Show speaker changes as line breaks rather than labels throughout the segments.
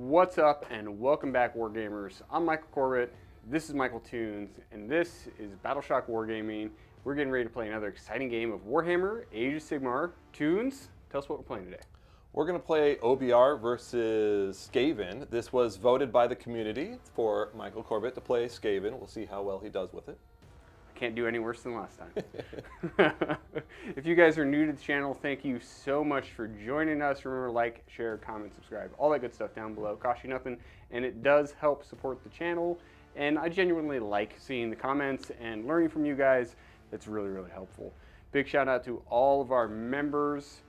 What's up and welcome back, Wargamers. I'm Michael Corbett, this is Michael Toons, and this is Battleshock Wargaming. We're getting ready to play another exciting game of Warhammer Age of Sigmar. Toons, tell us what we're playing today.
We're going to play OBR versus Skaven. This was voted by the community for Michael Corbett to play Skaven. We'll see how well he does with it.
I can't do any worse than last time. If you guys are new to the channel, thank you so much for joining us. Remember, like, share, comment, subscribe, all that good stuff down below. Costs you nothing, and it does help support the channel. And I genuinely like seeing the comments and learning from you guys. That's really, really helpful. Big shout out to all of our members.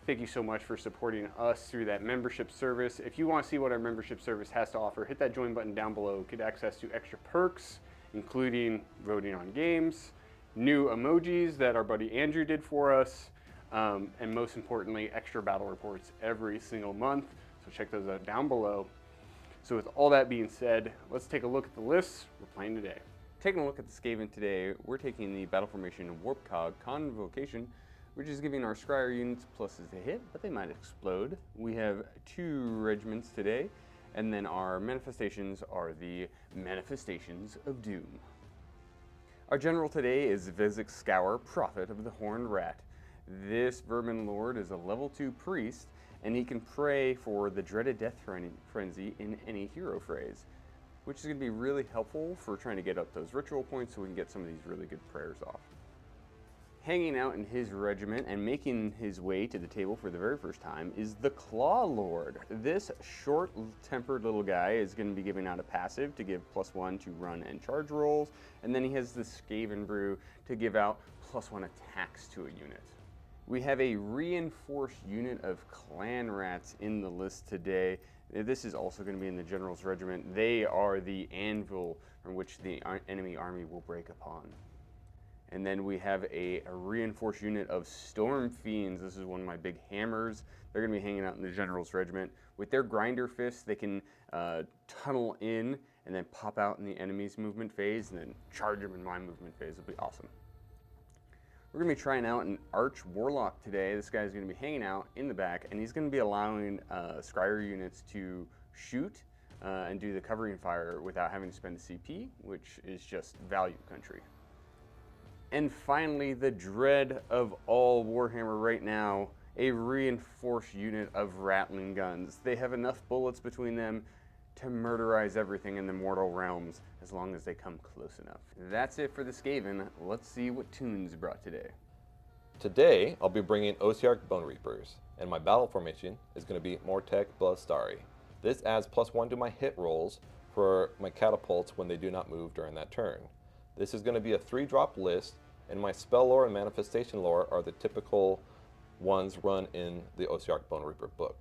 Thank you so much for supporting us through that membership service. If you want to see what our membership service has to offer, hit that join button down below. Get access to extra perks, including voting on games, new emojis that our buddy Andrew did for us, and most importantly, extra battle reports every single month. So check those out down below. So with all that being said, let's take a look at the lists we're playing today. Taking a look at the Skaven today, we're taking the battle formation Warpcog Convocation, which is giving our scryer units pluses to hit, but they might explode. We have 2 regiments today, and then our manifestations are the Manifestations of Doom. Our general today is Vizzik Skour, Prophet of the Horned Rat. This Vermin Lord is a level 2 priest, and he can pray for the dreaded death frenzy in any hero phrase, which is going to be really helpful for trying to get up those ritual points so we can get some of these really good prayers off. Hanging out in his regiment and making his way to the table for the very first time is the Claw Lord. This short-tempered little guy is going to be giving out a passive to give +1 to run and charge rolls, and then he has the Skaven Brew to give out +1 attacks to a unit. We have a reinforced unit of clan rats in the list today. This is also going to be in the General's Regiment. They are the anvil from which the enemy army will break upon. And then we have a reinforced unit of Storm Fiends. This is one of my big hammers. They're going to be hanging out in the General's Regiment. With their grinder fists, they can tunnel in and then pop out in the enemy's movement phase and then charge them in my movement phase. It'll be awesome. We're going to be trying out an Arch Warlock today. This guy's going to be hanging out in the back, and he's going to be allowing scryer units to shoot and do the covering fire without having to spend a CP, which is just value country. And finally, the dread of all Warhammer right now, a reinforced unit of rattling guns. They have enough bullets between them to murderize everything in the mortal realms as long as they come close enough. That's it for the Skaven. Let's see what Toons brought today.
Today, I'll be bringing Ossiarch Bonereapers, and my battle formation is going to be Mortek Ballistari. This adds +1 to my hit rolls for my catapults when they do not move during that turn. This is going to be a 3-drop list, and my spell lore and manifestation lore are the typical ones run in the Ossiarch Bonereaper book.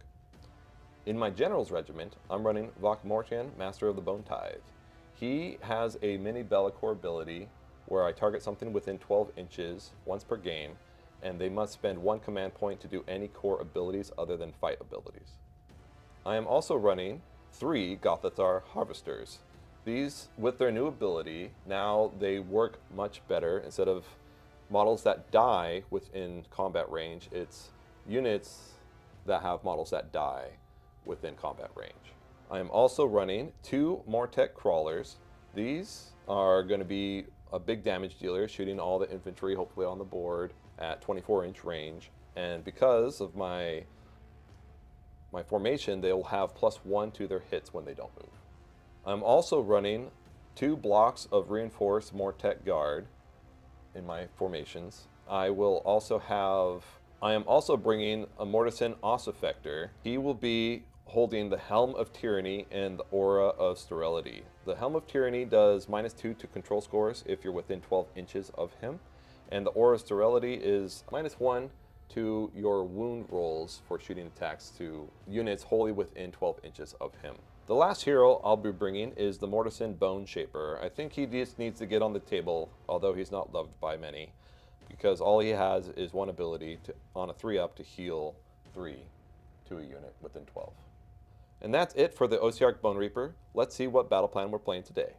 In my General's Regiment, I'm running Vokmortian, Master of the Bone-tithe. He has a mini Bellacore ability where I target something within 12 inches once per game, and they must spend 1 command point to do any core abilities other than fight abilities. I am also running 3 Gothizzar Harvesters. These, with their new ability, now they work much better. Instead of models that die within combat range, it's units that have models that die within combat range. I am also running 2 Mortek Crawlers. These are going to be a big damage dealer, shooting all the infantry hopefully on the board at 24-inch range. And because of my formation, they will have +1 to their hits when they don't move. I'm also running 2 blocks of reinforced Mortek Guard in my formations. I am also bringing a Mortisan Ossifector. He will be holding the Helm of Tyranny and the Aura of Sterility. The Helm of Tyranny does -2 to control scores if you're within 12 inches of him, and the Aura of Sterility is -1 to your wound rolls for shooting attacks to units wholly within 12 inches of him. The last hero I'll be bringing is the Mortisan Boneshaper. I think he just needs to get on the table, although he's not loved by many, because all he has is 1 ability on a 3-up to heal 3 to a unit within 12. And that's it for the Ossiarch Bonereaper. Let's see what battle plan we're playing today.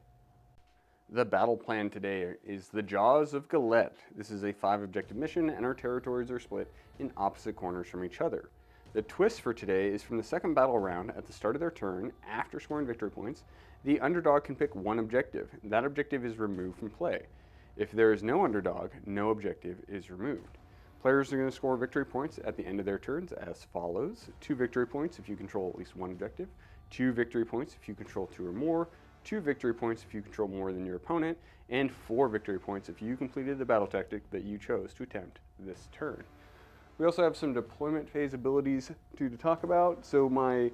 The battle plan today is the Jaws of Galette. This is a 5 objective mission, and our territories are split in opposite corners from each other. The twist for today is from the second battle round at the start of their turn, after scoring victory points, the underdog can pick one objective. That objective is removed from play. If there is no underdog, no objective is removed. Players are going to score victory points at the end of their turns as follows. 2 victory points if you control at least one objective, 2 victory points if you control 2 or more, 2 victory points if you control more than your opponent, and 4 victory points if you completed the battle tactic that you chose to attempt this turn. We also have some deployment phase abilities to talk about. So my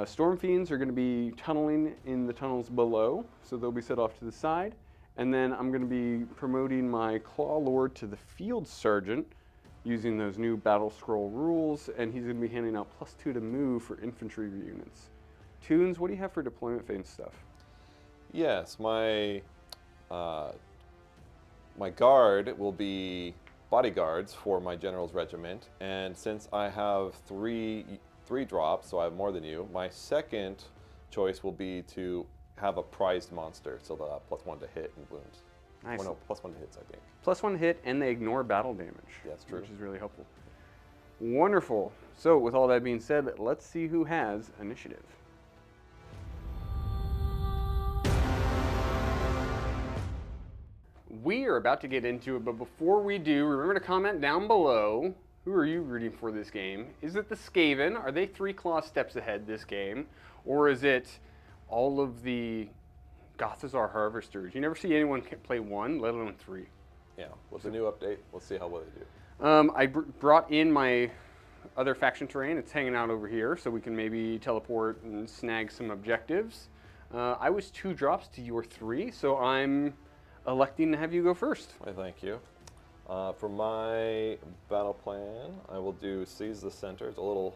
Storm Fiends are going to be tunneling in the tunnels below, so they'll be set off to the side. And then I'm going to be promoting my Claw Lord to the Field Sergeant using those new Battle Scroll rules, and he's going to be handing out +2 to move for infantry units. Toons, what do you have for deployment phase stuff?
Yes, my guard will be bodyguards for my general's regiment, and since I have three drops, so I have more than you, my second choice will be to have a prized monster, so the +1 to hit and wounds.
Nice.
Or no, +1 to hits, I think.
+1 hit, and they ignore battle damage.
Yeah, that's true.
Which is really helpful. Wonderful. So with all that being said, let's see who has initiative. We are about to get into it, but before we do, remember to comment down below. Who are you rooting for this game? Is it the Skaven? Are they 3 claw steps ahead this game? Or is it all of the Gothizzar Harvesters? You never see anyone play 1, let alone 3.
Yeah, with the new update, we'll see how well they do.
I brought in my other faction terrain. It's hanging out over here, so we can maybe teleport and snag some objectives. I was 2 drops to your 3, so I'm electing to have you go first.
Why, thank you. For my battle plan, I will do Seize the Center. It's a little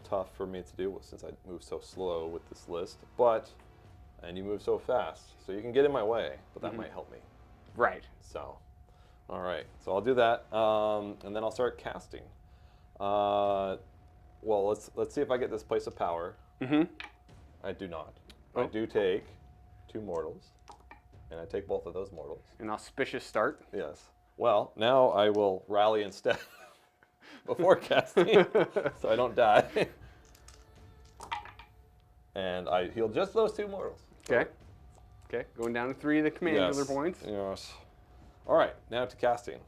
tough for me to do since I move so slow with this list, and you move so fast, so you can get in my way, but that might help me.
Right.
So, all right, so I'll do that, and then I'll start casting. Well, let's see if I get this Place of Power. I do not. I do take 2 mortals. And I take both of those mortals.
An auspicious start.
Yes. Well, now I will rally instead before casting, so I don't die. And I heal just those 2 mortals.
Okay. Okay. Going down to 3 of the commander points.
Yes. All right. Now to casting.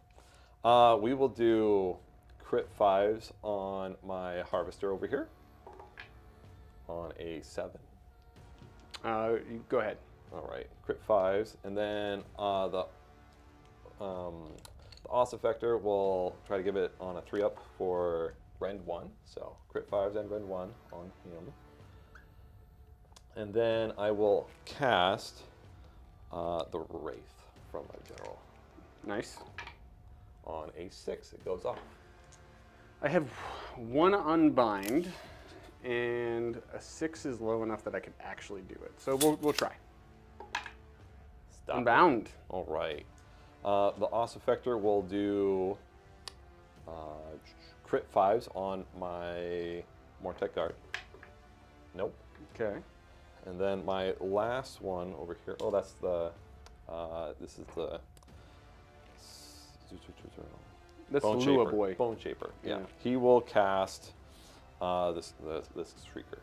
We will do crit 5s on my harvester over here. On a 7.
Go ahead.
All right, crit 5s, and then the Ossifector will try to give it on a 3-up for Rend 1, so crit 5s and Rend 1 on him. And then I will cast the Wraith from my general.
Nice.
On a 6, it goes off.
I have 1 unbind, and a 6 is low enough that I could actually do it. So we'll try.
Stop.
Unbound.
All right. The Ossifector will do crit 5s on my Mortek Guard. Nope.
Okay.
And then my last one over here. Oh, that's the. This is the.
That's
Bone
the Lua
Shaper.
boy.
Bone Shaper. Yeah.
Yeah.
He will cast this Shrieker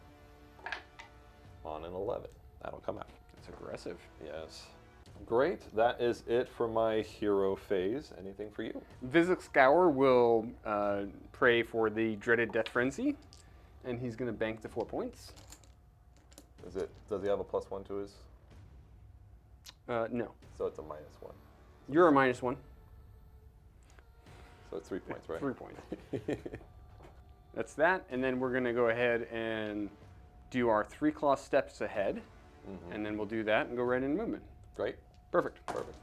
on an 11. That'll come out.
That's aggressive.
Yes. Great. That is it for my hero phase. Anything for you?
Vizzik Skour will pray for the dreaded Death Frenzy, and he's going to bank the 4 points.
Does he have a +1 to his?
No.
So it's a -1.
You're a -1.
So it's 3 points, right?
3 points. That's that, and then we're going to go ahead and do our 3 claw steps ahead, and then we'll do that and go right into movement.
Great.
Perfect.
Perfect.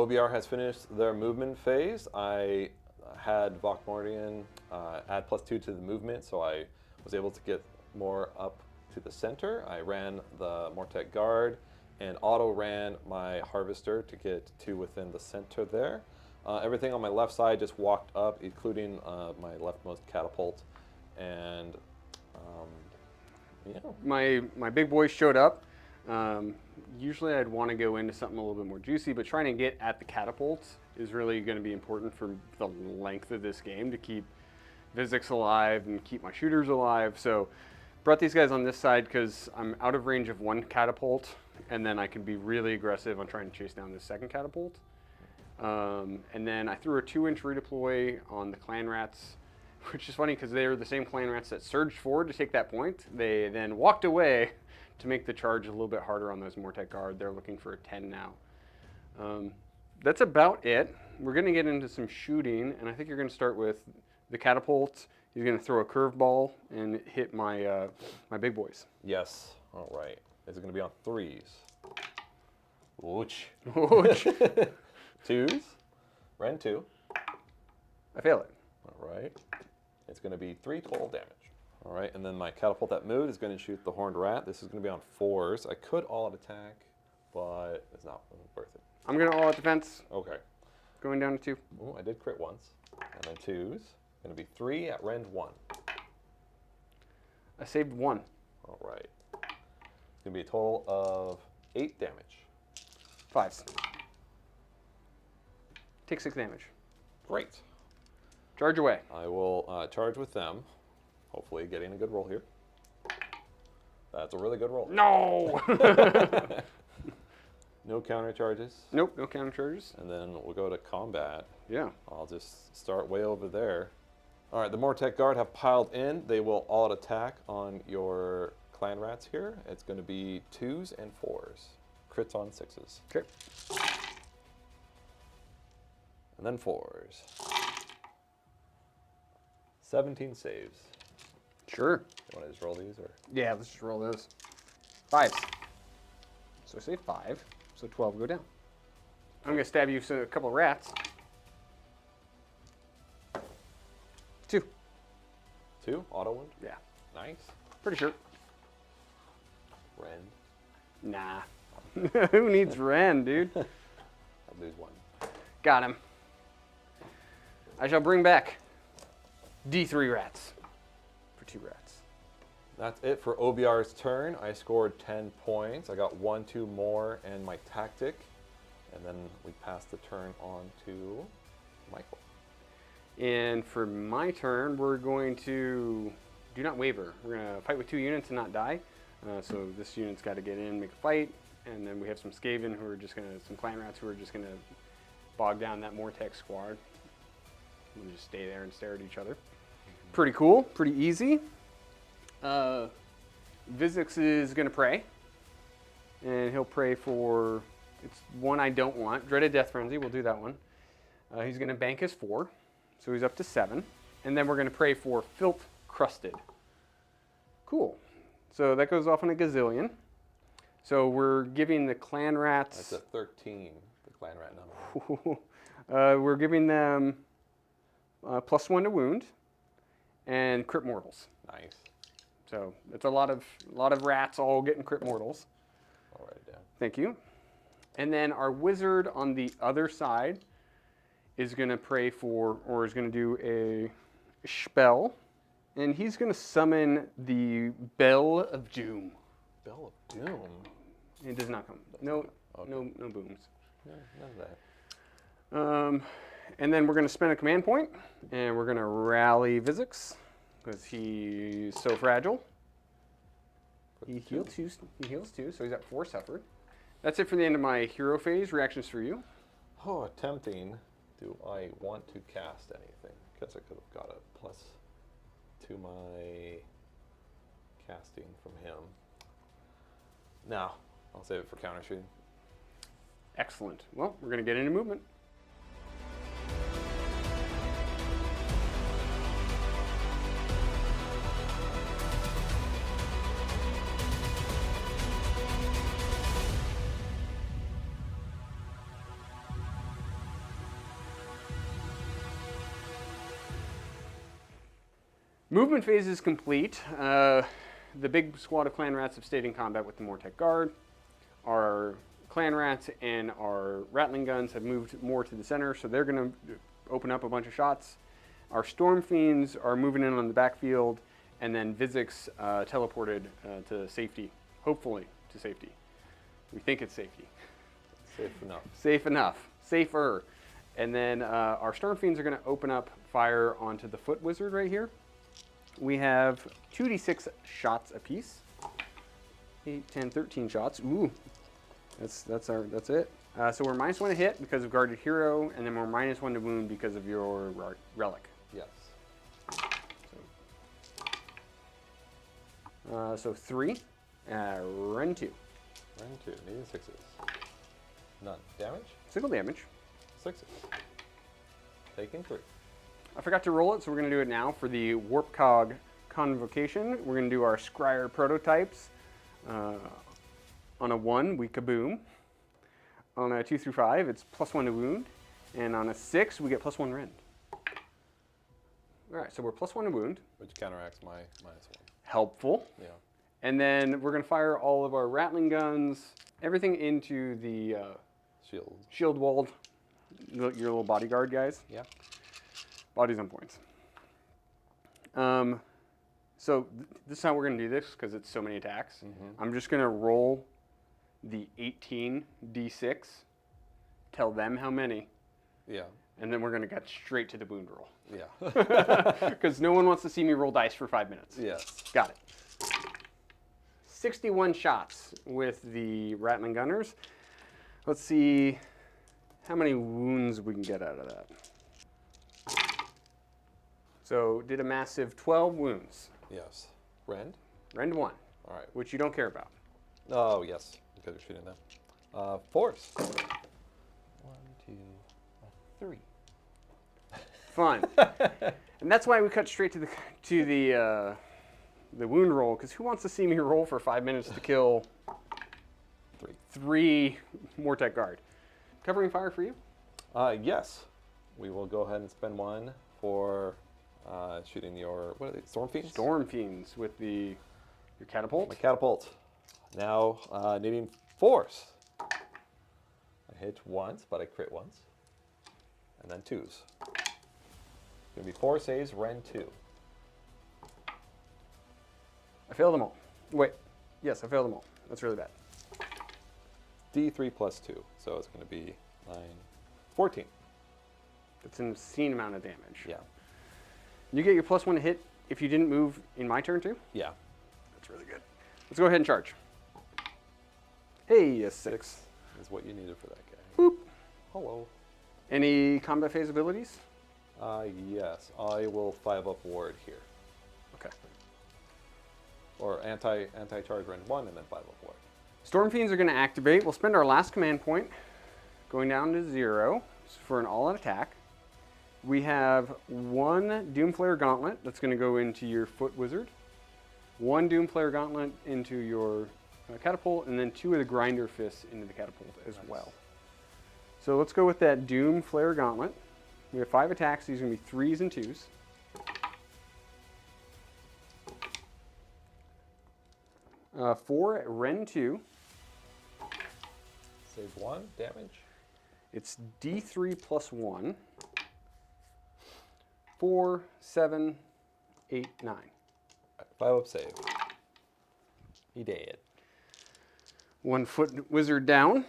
OBR has finished their movement phase. I had Vokmortian add +2 to the movement, so I was able to get more up to the center. I ran the Mortek Guard and auto ran my Harvester to get 2 within the center there. Everything on my left side just walked up, including my leftmost catapult. And yeah.
My big boys showed up. Usually I'd want to go into something a little bit more juicy, but trying to get at the catapults is really going to be important for the length of this game to keep Vizziks alive and keep my shooters alive. So brought these guys on this side because I'm out of range of 1 catapult, and then I can be really aggressive on trying to chase down this second catapult. And then I threw a 2-inch redeploy on the clan rats, which is funny because they were the same clan rats that surged forward to take that point. They then walked away to make the charge a little bit harder on those Mortek Guard. They're looking for a 10 now. That's about it. We're going to get into some shooting, and I think you're going to start with the catapult. He's going to throw a curveball and hit my my big boys.
Yes. All right. Is it going to be on 3s? Ouch.
Ouch.
2s. Ren 2.
I fail it.
All right. It's going to be 3 total damage. All right. And then my catapult that moved is going to shoot the horned rat. This is going to be on 4s. I could all-out attack, but it's not worth it.
I'm going to all-out defense.
Okay.
Going down to 2.
Ooh, I did crit once. And then 2s. Going to be 3 at rend 1.
I saved 1.
All right. It's going to be a total of 8 damage.
5s. Take 6 damage.
Great.
Charge away.
I will charge with them. Hopefully getting a good roll here. That's a really good roll.
No!
No counter charges.
Nope, no counter charges.
And then we'll go to combat.
Yeah.
I'll just start way over there. All right, the Mortek Guard have piled in. They will all attack on your clan rats here. It's going to be 2s and 4s. Crits on 6s.
Okay.
And then 4s. 17 saves.
Sure.
You want to just roll these? Or?
Yeah, let's just roll those. 5s. So I save 5. So 12 go down. I'm going to stab you a couple of rats. 2.
2? Auto wound?
Yeah.
Nice.
Pretty sure.
Rend.
Nah. Who needs Ren, dude?
I'd lose 1.
Got him. I shall bring back D3 rats for 2 rats.
That's it for OBR's turn. I scored 10 points. I got 1, 2 more and my tactic. And then we pass the turn on to Michael.
And for my turn, we're going to do not waver. We're going to fight with 2 units and not die. So this unit's got to get in, make a fight. And then we have some Skaven who are just going to, some clan rats who are just going to bog down that Mortek squad. We'll just stay there and stare at each other. Pretty cool, pretty easy. Vizzik is going to pray. And he'll pray for, it's one I don't want. Dreaded Death Frenzy, we'll do that one. He's going to bank his 4. So he's up to 7. And then we're going to pray for Filth Crusted. Cool. So that goes off on a gazillion. So we're giving the clan rats...
That's a 13, the clan rat number.
We're giving them +1 to wound and crit mortals.
Nice.
So it's a lot of rats all getting crit mortals.
I'll write it down.
Thank you. And then our wizard on the other side is going to pray for, or is going to do a spell, and he's going to summon the Bell of Doom.
Bell of Doom?
It does not come. No,
Okay.
no booms.
No, none of that.
And then we're going to spend a command point, and we're going to rally Vizzik because he's so fragile. He heals 2. He heals 2, so he's at 4 suffered. That's it for the end of my hero phase. Reactions for you?
Oh, tempting. Do I want to cast anything? Guess I could have got a plus to my casting from him. No, I'll save it for counter shooting.
Excellent. Well, we're going to get into movement. Movement phase is complete. The big squad of clan rats have stayed in combat with the Mortek Guard. Our clan rats and our rattling guns have moved more to the center, so they're going to open up a bunch of shots. Our storm fiends are moving in on the backfield, and then Vizzik's teleported to safety, hopefully to safety. We think it's safety.
Safe enough.
Safe enough. Safer. And then our storm fiends are going to open up fire onto the foot wizard right here. We have 2d6 shots apiece. 8, 10, 13 shots. Ooh, that's it. So we're -1 to hit because of guarded hero, and then we're -1 to wound because of your relic.
Yes.
So 3, Ren 2.
Ren 2, needing 6s. None. Damage?
Single damage.
6s. Taking 3.
I forgot to roll it, so we're going to do it now for the Warpcog Convocation. We're going to do our Scryer prototypes. On a 1, we kaboom. On a 2 through 5, it's +1 to wound. And on a 6, we get +1 rend. All right, so we're +1 to wound.
Which counteracts my -1.
Helpful.
Yeah.
And then we're going to fire all of our rattling guns, everything into the shield walled, your little bodyguard guys.
Yeah.
Bodies on points. So this is how we're going to do this because it's so many attacks. I'm just going to roll the 18 d6, tell them how many,
Yeah.
and then we're going to get straight to the wound roll.
Yeah.
Because no one wants to see me roll dice for 5 minutes.
Yes.
Got it. 61 shots with the rattling gunners. Let's see how many wounds we can get out of that. So did a massive 12 wounds.
Yes. Rend?
Rend 1.
All right.
Which you don't care about.
Oh, yes. Because you're shooting them. Force. 1, 2, 3.
Fun. And that's why we cut straight to the wound roll, because who wants to see me roll for 5 minutes to kill 3 Mortek Guard? Covering fire for you?
Yes. We will go ahead and spend 1 for shooting your, what are they, Storm Fiends?
Storm Fiends with your catapult.
My catapult. Now needing force. I hit once, but I crit once. And then 2s. Gonna be 4 saves, Ren 2.
I failed them all. Wait. Yes, I failed them all. That's really bad.
D3 plus 2. So it's gonna be 9, 14.
That's an obscene amount of damage.
Yeah.
You get your +1 to hit if you didn't move in my turn too?
Yeah.
That's really good. Let's go ahead and charge. Hey, a 6.
Is what you needed for that guy.
Boop.
Hello.
Any combat phase abilities?
Yes. I will 5-up ward here.
Okay.
Or anti-charge Ren 1 and then 5-up ward.
Storm Fiends are going to activate. We'll spend our last command point going down to 0 for an all-out attack. We have 1 Doomflare Gauntlet that's going to go into your Foot Wizard, 1 Doomflare Gauntlet into your catapult, and then 2 of the Grinder Fists into the catapult as well. So let's go with that Doomflare Gauntlet. We have 5 attacks. These are going to be 3s and 2s. Four Ren 2.
Save 1 damage.
It's D3 plus 1. 4, 7, 8, 9.
5-up save. He dead.
1 Foot Wizard down.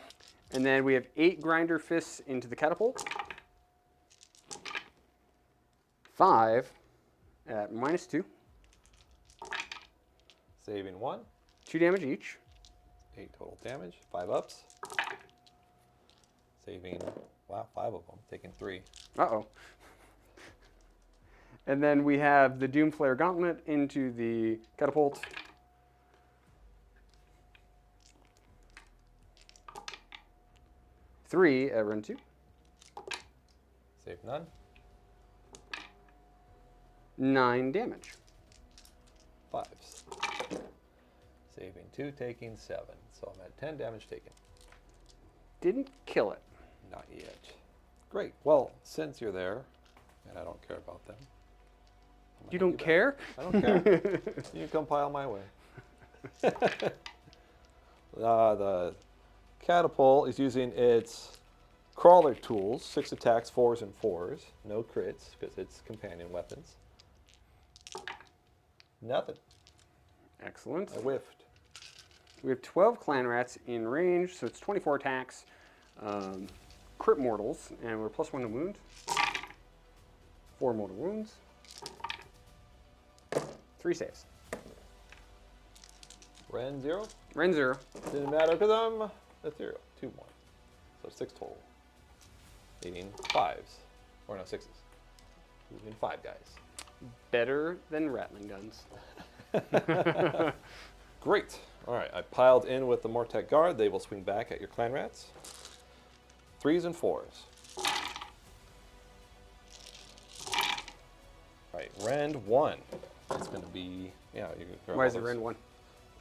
And then we have 8 Grinder Fists into the catapult. 5 at -2.
Saving 1.
2 damage each.
8 total damage. 5 ups. Saving, wow, 5 of them. Taking 3.
Uh-oh. And then we have the Doomflare Gauntlet into the catapult. 3 at Ren 2.
Save none.
9 damage.
5s. Saving 2, taking 7. So I'm at 10 damage taken.
Didn't kill it.
Not yet. Great. Well, since you're there, and I don't care about them,
You don't care?
I don't care. You can come pile my way. The catapult is using its crawler tools, 6 attacks, 4s and 4s. No crits, because it's companion weapons. Nothing.
Excellent.
I whiffed.
We have 12 clan rats in range, so it's 24 attacks, crit mortals, and we're +1 to wound. 4 mortal wounds. 3 saves.
Ren 0?
Ren 0.
Didn't matter because I'm at 0. 2 more. So 6 total. Meaning 5s. Or no, 6s. Meaning 5 guys.
Better than rattling guns.
Great. All right, I piled in with the Mortek Guard. They will swing back at your clan rats. 3s and 4s. All right, Rend 1. It's going to be, yeah. You can
Why is it Rend 1?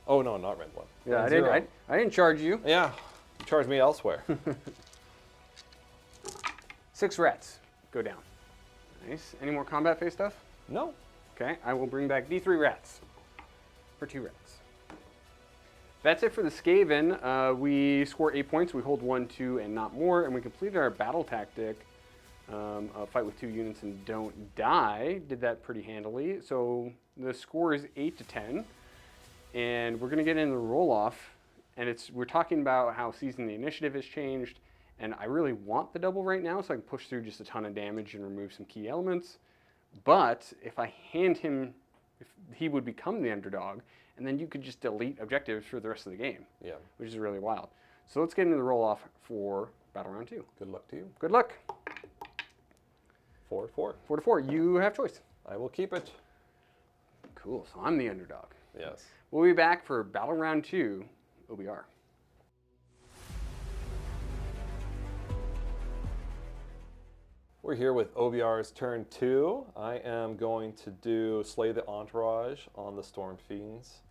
Oh, no, not Rend 1.
Yeah,
Rend
I didn't charge you.
Yeah, you charged me elsewhere.
6 rats go down. Nice. Any more combat phase stuff?
No.
Okay, I will bring back D3 rats for 2 rats. That's it for the Skaven. We score 8 points. We hold 1, 2, and not more, and we completed our battle tactic. Fight with 2 units and don't die. Did that pretty handily. So the score is 8 to 10, and we're going to get into the roll-off. And we're talking about how season the initiative has changed, and I really want the double right now so I can push through just a ton of damage and remove some key elements. But if I hand him, if he would become the underdog, and then you could just delete objectives for the rest of the game.
Yeah.
Which is really wild. So let's get into the roll-off for Battle Round 2.
Good luck to you.
Good luck.
4 to 4.
4 to 4. You have choice.
I will keep it.
Cool. So I'm the underdog.
Yes.
We'll be back for Battle Round 2, OBR.
We're here with OBR's turn 2. I am going to do Slay the Entourage on the Storm Fiends.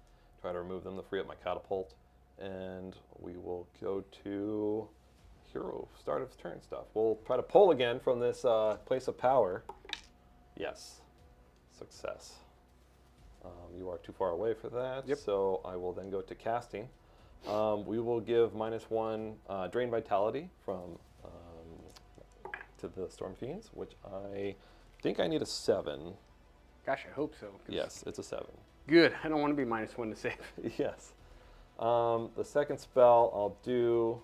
Try to remove them to free up my catapult. And we will go to hero, start of turn stuff. We'll try to pull again from this place of power. Yes. Success. You are too far away for that.
Yep.
So I will then go to casting. We will give -1 Drain Vitality from to the Storm Fiends, which I think I need a 7.
Gosh, I hope so.
Yes, it's a 7.
Good. I don't want to be -1 to save.
Yes. The second spell I'll do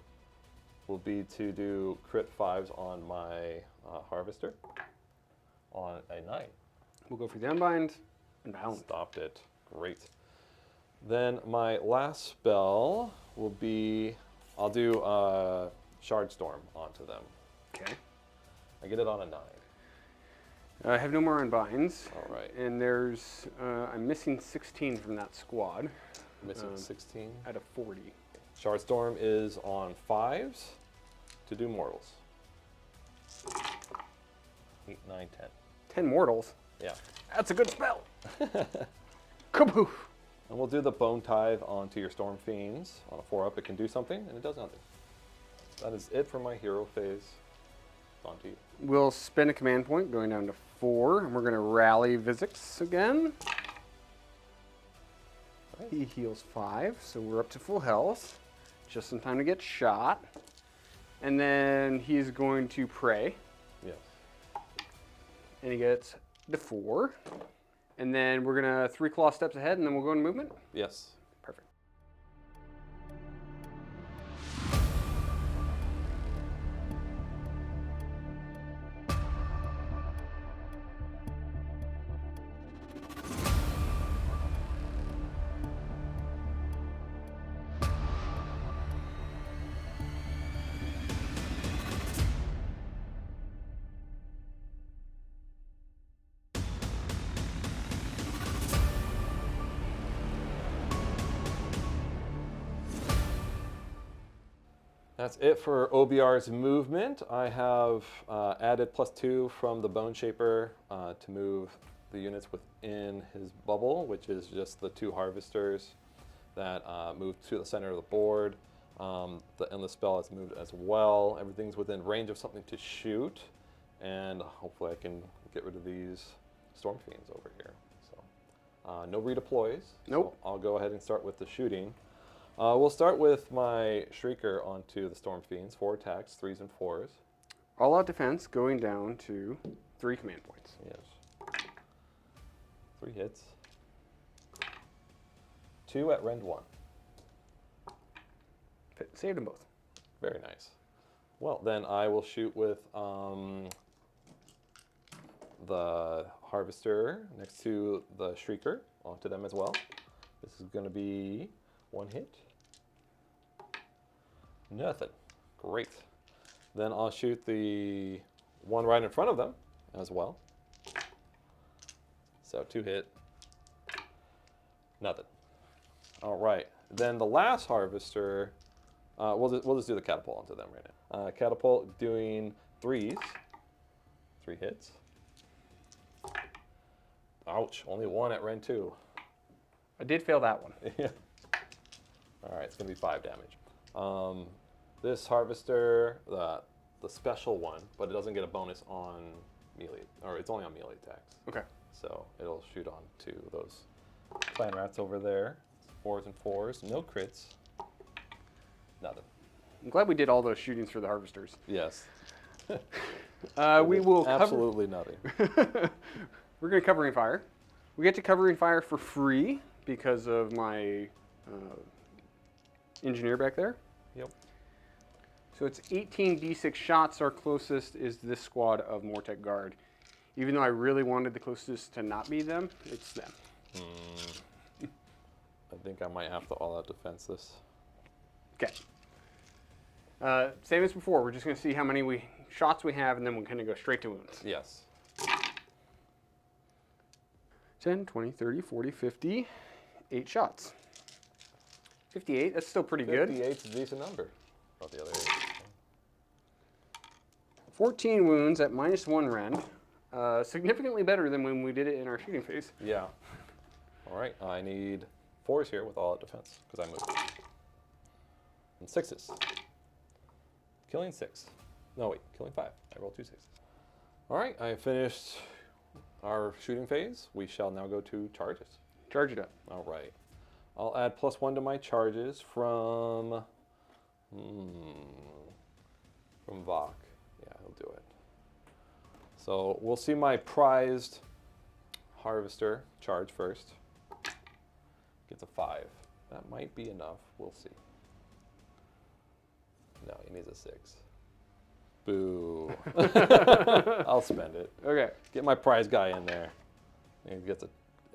will be to do crit 5s on my Harvester on a 9.
We'll go for the Unbind and Balance.
Stopped it. Great. Then my last spell will be, I'll do Shard Storm onto them.
Okay.
I get it on a 9.
I have no more Unbinds.
All right.
And there's, I'm missing 16 from that squad.
Missing 16.
Out of 40.
Shard Storm is on 5s to do mortals. 8, 9, 10.
10 mortals.
Yeah.
That's a good spell. Kaboof.
And we'll do the Bone-tithe onto your Storm Fiends. On a 4-up, it can do something, and it does nothing. That is it for my hero phase. On to you.
We'll spend a command point going down to 4, and we're going to rally Vizzik again.
Right.
He heals 5, so we're up to full health. Just in time to get shot. And then he's going to pray.
Yes.
And he gets the 4. And then we're going to 3 claw steps ahead, and then we'll go into movement.
Yes.
Perfect.
That's it for OBR's movement. I have added +2 from the Bone Shaper to move the units within his bubble, which is just the 2 harvesters that move to the center of the board. The endless spell has moved as well. Everything's within range of something to shoot, and hopefully I can get rid of these Storm Fiends over here. So no redeploys.
Nope.
So I'll go ahead and start with the shooting. We'll start with my Shrieker onto the Storm Fiends. 4 attacks, 3s and 4s.
All out defense going down to 3 command points.
Yes. 3 hits. 2 at rend 1.
Saved them both.
Very nice. Well, then I will shoot with the Harvester next to the Shrieker onto them as well. This is going to be 1 hit. Nothing. Great. Then I'll shoot the one right in front of them as well. So 2 hit. Nothing. All right. Then the last Harvester, we'll just do the Catapult onto them right now. Catapult doing 3s. 3 hits. Ouch. Only 1 at rend 2.
I did fail that one.
Yeah. All right. It's going to be 5 damage. This Harvester, the special one, but it doesn't get a bonus on melee, or it's only on melee attacks.
Okay.
So it'll shoot on to those clan rats over there. 4s and 4s, no crits, nothing.
I'm glad we did all those shootings for the Harvesters.
Yes.
We will
absolutely nothing.
We're going to covering fire. We get to covering fire for free because of my engineer back there.
Yep.
So it's 18 d6 shots. Our closest is this squad of Mortek Guard. Even though I really wanted the closest to not be them, it's them.
I think I might have to all-out defense this.
Okay. Same as before. We're just going to see how many shots we have, and then we're going to go straight to wounds.
Yes.
10, 20, 30, 40, 50. 8 shots. 58. That's still pretty good.
58's a decent number. About the other 8.
14 wounds at -1 rend. Significantly better than when we did it in our shooting phase.
Yeah. All right. I need 4s here with all-out defense because I moved. And 6s. Killing 6. No, wait. Killing 5. I rolled 2 6s. All right. I finished our shooting phase. We shall now go to charges.
Charge it up.
All right. I'll add +1 to my charges from Vok. Yeah, he'll do it. So we'll see my prized Harvester charge first. Gets a 5. That might be enough. We'll see. No, he needs a 6. Boo. I'll spend it.
Okay.
Get my prize guy in there. He gets a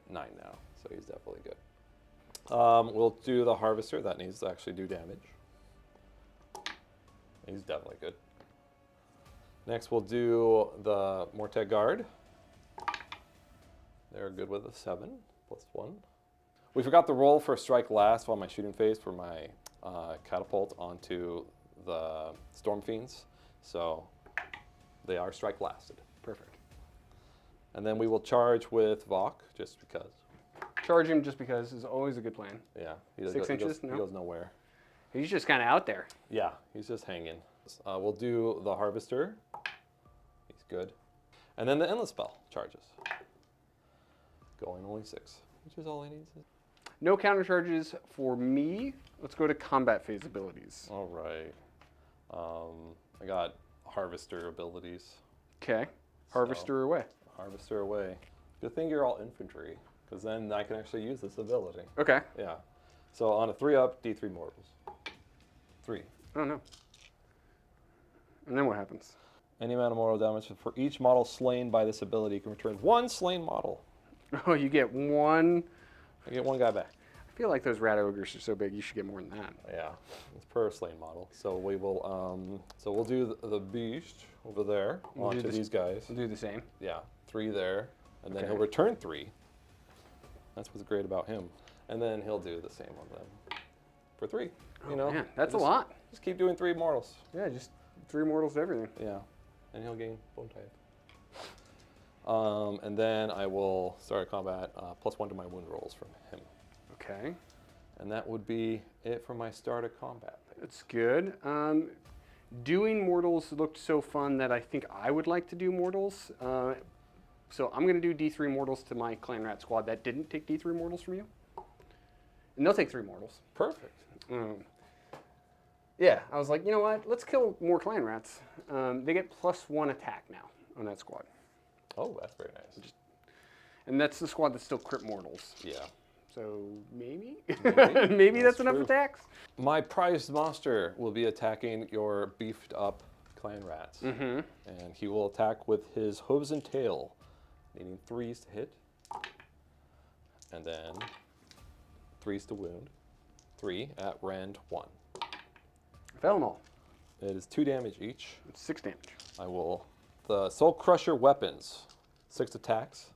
9 now, so he's definitely good. We'll do the Harvester. That needs to actually do damage. He's definitely good. Next, we'll do the Mortek Guard. They're good with a 7, +1. We forgot the roll for strike last while my shooting phase for my catapult onto the Storm Fiends. So they are strike lasted.
Perfect.
And then we will charge with Vok, just because.
Charge him just because is always a good plan.
Yeah.
6 inches?
He goes nowhere.
He's just kind of out there.
Yeah, he's just hanging. We'll do the Harvester. He's good. And then the Endless Spell charges. Going only 6, which is all he needs.
No counter charges for me. Let's go to combat phase abilities.
All right. I got Harvester abilities.
Okay. Harvester away.
Harvester away. Good thing you're all infantry, because then I can actually use this ability.
Okay.
Yeah. So on a 3-up, D3 mortals. 3.
Oh no. And then what happens?
Any amount of mortal damage for each model slain by this ability. You can return 1 slain model.
Oh, you get 1.
I get 1 guy back.
I feel like those rat ogres are so big, you should get more than that.
Yeah, it's per slain model. So we will. So we'll do the beast over there onto these guys.
We'll do the same.
Yeah, 3 there, and then
Okay.
he'll return 3. That's what's great about him. And then he'll do the same on them for 3. You know,
Man, that's a
just-
lot.
Just keep doing 3 mortals.
Yeah, just 3 mortals to everything.
Yeah, and he'll gain Bone-tithe. And then I will start combat +1 to my wound rolls from him.
Okay.
And that would be it for my start of combat.
That's good. Doing mortals looked so fun that I think I would like to do mortals. So I'm going to do D3 mortals to my clan rat squad that didn't take D3 mortals from you. And they'll take 3 mortals.
Perfect.
Yeah, I was like, you know what? Let's kill more clan rats. They get +1 attack now on that squad.
Oh, that's very nice.
And that's the squad that's still crit mortals.
Yeah.
So maybe? Maybe that's enough
true.
attacks?
My prized monster will be attacking your beefed up clan rats.
Mm-hmm.
And he will attack with his hooves and tail, needing 3s to hit. And then 3s to wound. 3 at rend 1.
Fail them all.
It is 2 damage each.
It's 6 damage.
I will. The Soul Crusher weapons, 6 attacks,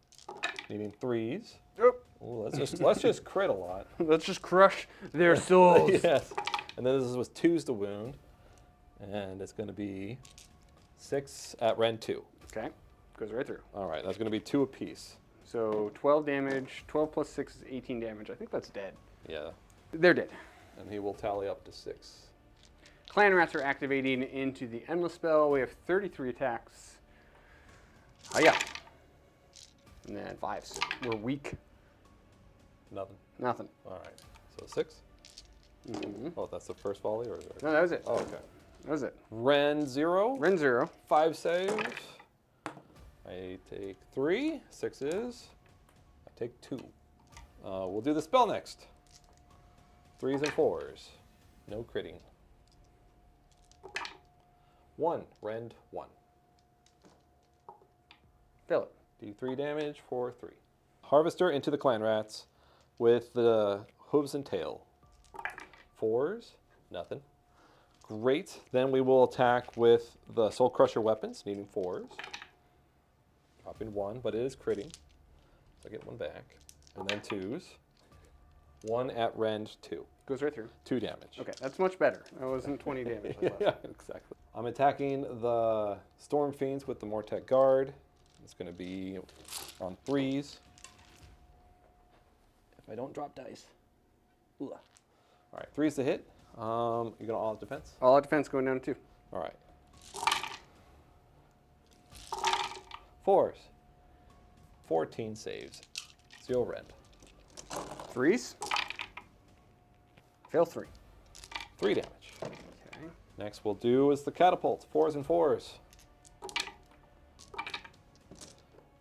needing 3s.
Oh.
Ooh, let's just crit a lot.
Let's just crush their souls.
Yes. And then this is with 2s to wound, and it's going to be 6 at rend 2.
Okay, goes right through.
All right, that's going to be 2 apiece.
So 12 damage. 12 plus 6 is 18 damage. I think that's dead.
Yeah.
They're dead.
And he will tally up to 6.
Clan rats are activating into the endless spell. We have 33 attacks. Hiya. And then 5. So we're weak.
Nothing.
Nothing.
All right. So 6.
Mm-hmm.
Oh, that's the first volley, or is there?
No, that was it.
Oh, okay.
That was it.
Rend 0.
Rend 0.
5 saves. I take 3. 6s. I take 2. We'll do the spell next. 3s and 4s. No critting. 1. Rend 1.
Fail it.
D3 damage for 3. Harvester into the clan rats with the hooves and tail. 4s. Nothing. Great. Then we will attack with the Soul Crusher weapons, needing 4s. Dropping 1, but it is critting. So I get 1 back. And then 2s. 1 at rend 2.
Goes right through.
2 damage.
Okay, that's much better. That wasn't 20 damage.
Yeah, exactly. I'm attacking the Storm Fiends with the Mortek Guard. It's going to be on 3s. If I don't drop dice. Ooh. All right, 3s to hit. You're going to all out defense?
All out defense going down to 2.
All right. 4s. 14 saves. 0 rend.
3s. Fail 3.
3 damage.
Okay.
Next we'll do is the catapults. 4s and 4s.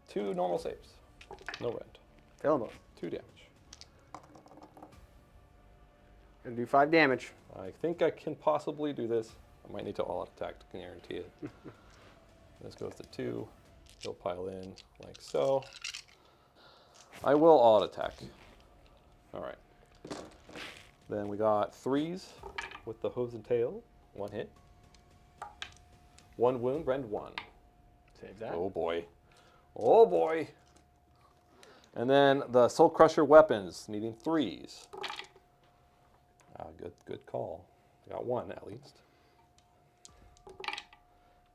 2 normal saves. No rend.
Fail them both.
2 damage.
Gonna do 5 damage.
I think I can possibly do this. I might need to all-out attack to guarantee it. This goes to 2. He'll pile in like so. I will all-out attack. All right. Then we got 3s with the hooves and tail. 1 hit. 1 wound, rend 1.
Save that.
Oh boy. Oh boy. And then the Soul Crusher weapons, needing 3s. Good call. I got 1 at least.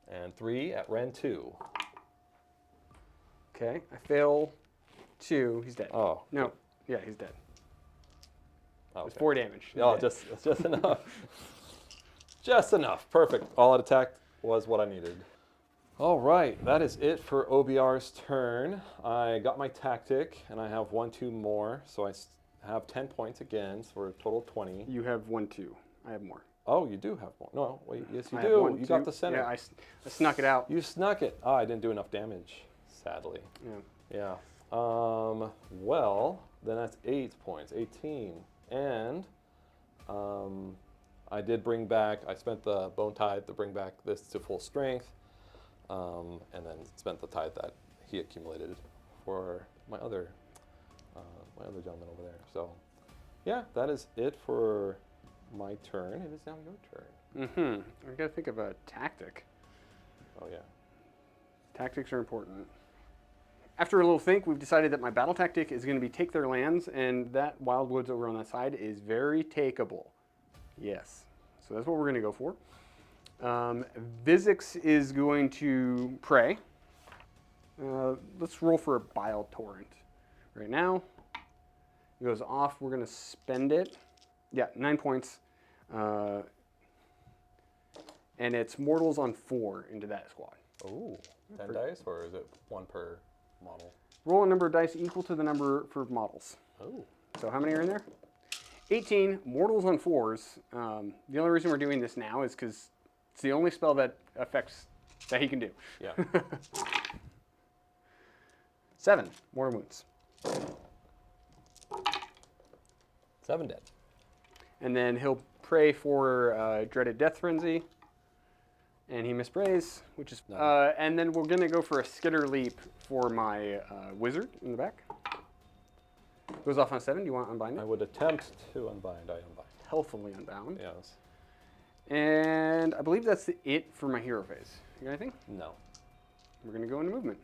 And 3 at rend 2.
Okay, I fail 2. He's dead.
Oh.
No. Yeah, he's dead.
Okay.
It's 4 damage. He's
Oh,
dead.
just enough. Just enough. Perfect. All out attack was what I needed. All right, that is it for OBR's turn. I got my tactic, and I have 1, 2 more, so I have 10 points again, so we're a total of 20.
You have 1, 2. I have more.
Oh, you do have more. No, wait, yes you
I
do.
have 1,
You
2.
got the center.
Yeah, I snuck it out.
You snuck it. Oh, I didn't do enough damage, sadly.
Yeah.
Yeah. Well, then that's 8 points, 18. And I did bring back, I spent the Bone-tithe to bring back this to full strength, and then spent the tithe that he accumulated for my other gentleman over there. So, yeah, that is it for my turn. It is now your turn.
Mm-hmm. I gotta think of a tactic.
Oh, yeah.
Tactics are important. After a little think, we've decided that my battle tactic is going to be take their lands, and that Wildwoods over on that side is very takeable. Yes. So that's what we're going to go for. Vizzik is going to pray. Let's roll for a Bile Torrent. Right now, it goes off. We're going to spend it. Yeah, 9 points. And it's mortals on 4 into that squad.
Oh, 10 dice, or is it 1 per? model.
Roll a number of dice equal to the number for models.
Oh.
So how many are in there? 18 mortals on 4s. The only reason we're doing this now is because it's the only spell that affects that he can do.
Yeah.
7 mortal wounds.
7 dead.
And then he'll pray for dreaded death frenzy. And he misprays, which is... and then we're going to go for a skitter leap for my wizard in the back. Goes off on 7. Do you want to unbind it?
I would attempt to unbind. I unbind.
Healthfully unbound.
Yes.
And I believe that's it for my hero phase. You got anything?
No.
We're going to go into movement.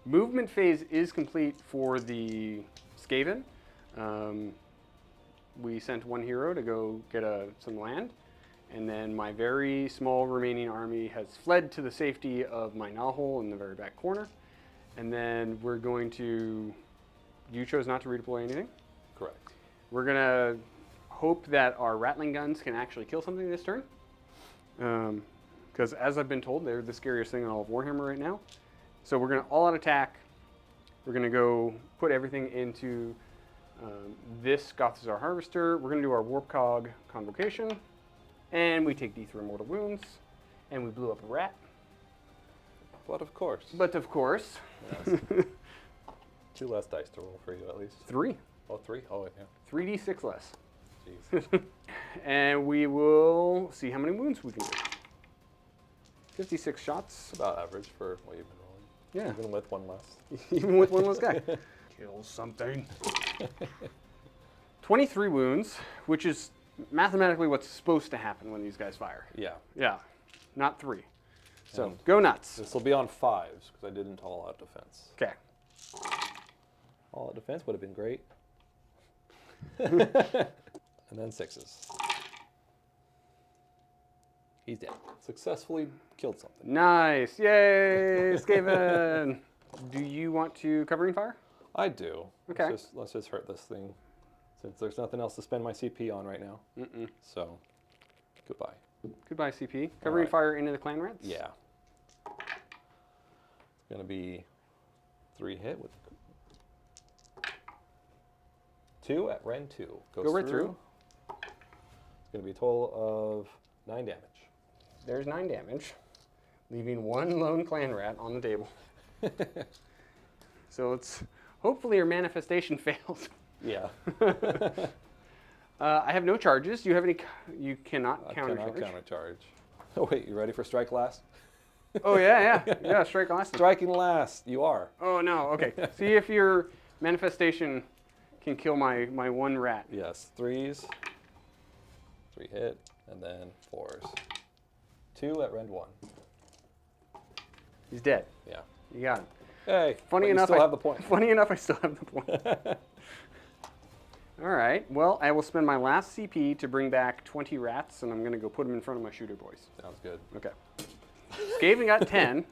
Movement phase is complete for the Skaven. We sent one hero to go get some land, and then my very small remaining army has fled to the safety of my knothole in the very back corner. And then we're going to... You chose not to redeploy anything?
Correct.
We're going to hope that our rattling guns can actually kill something this turn. Because as I've been told, they're the scariest thing in all of Warhammer right now. So we're going to all-out attack. We're going to go put everything into this Gothizzar Harvester. We're going to do our Warpcog Convocation. And we take D3 mortal wounds. And we blew up a rat.
But of course.
But of course.
Yes. 2 less dice to roll for you at least.
3.
Oh, 3? Oh, yeah.
3d6 less.
Jeez.
And we will see how many wounds we can do. 56 shots.
About average for what you've been rolling.
Yeah.
Even with 1 less.
Even with 1 less guy. Kill something. 23 wounds, which is mathematically what's supposed to happen when these guys fire.
Yeah.
Yeah, not 3. So
And
go nuts.
This will be on 5s because I didn't all-out defense.
Okay.
All-out defense would have been great. And then 6s. He's dead. Successfully killed something.
Nice. Yay, Skaven. Do you want to covering fire?
I do.
Okay.
Let's just hurt this thing since there's nothing else to spend my CP on right now. So, goodbye.
Goodbye, CP. Covering
right.
fire into the clan rats?
Yeah. It's going to be 3 hit with 2 at Ren 2. Goes
Go right through.
It's going to be a total of 9 damage.
There's 9 damage, leaving 1 lone clan rat on the table. So it's hopefully your manifestation fails.
Yeah.
I have no charges. Do you have any? You cannot countercharge.
I cannot countercharge. Oh wait, you ready for strike last?
Oh yeah. Strike last.
Striking last. You are.
Oh no. Okay. See if your manifestation can kill my 1 rat.
Yes. 3s. 3 hit, and then 4s. 2 at Rend 1.
He's dead.
Yeah.
You got him.
Hey.
Funny enough,
you still have the point.
Funny enough, I still have the point. All right. Well, I will spend my last CP to bring back 20 rats, and I'm going to go put them in front of my shooter boys.
Sounds good.
Okay. Skaven got 10.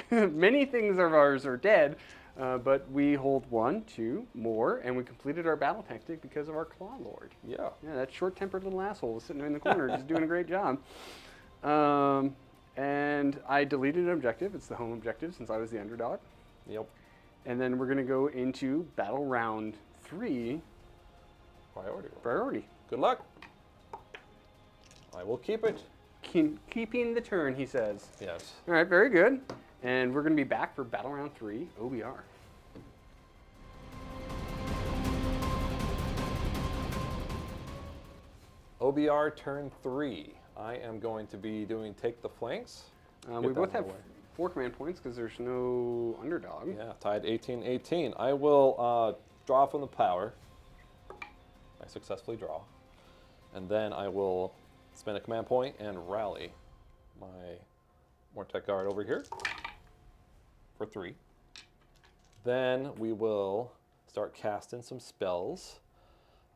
Many things of ours are dead, but we hold 1, 2 more, and we completed our battle tactic because of our Claw Lord.
Yeah.
Yeah, that short-tempered little asshole was sitting there in the corner just doing a great job. And I deleted an objective. It's the home objective since I was the underdog.
Yep.
And then we're going to go into battle round 3.
Priority roll.
Priority.
Good luck. I will keep it.
Keeping the turn, he says.
Yes.
All right, very good. And we're going to be back for battle round 3, OBR.
OBR turn 3. I am going to be doing take the flanks.
We both have 4 command points because there's no underdog.
Yeah, tied 18-18. I will draw from the power. I successfully draw. And then I will spend a command point and rally my Mortek Guard over here for 3. Then we will start casting some spells.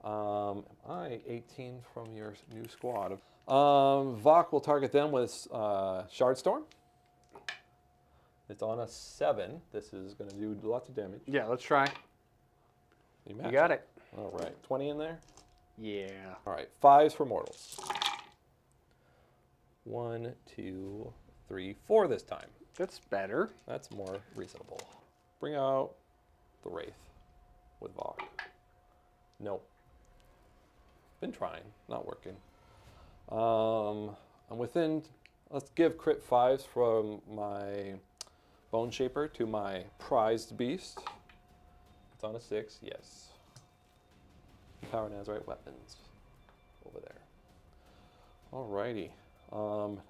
Am I 18 from your new squad? Vok will target them with Shardstorm. It's on a 7. This is going to do lots of damage.
Yeah, let's try.
You
got it.
All right. 20 in there?
Yeah.
All right. 5s for mortals. 1, 2, 3, 4 this time.
That's better.
That's more reasonable. Bring out the Wraith with Vok. Nope. Been trying. Not working. I'm within... Let's give crit 5s from my Bone Shaper to my prized beast. It's on a 6, yes. Power Nazarite weapons over there. Alrighty.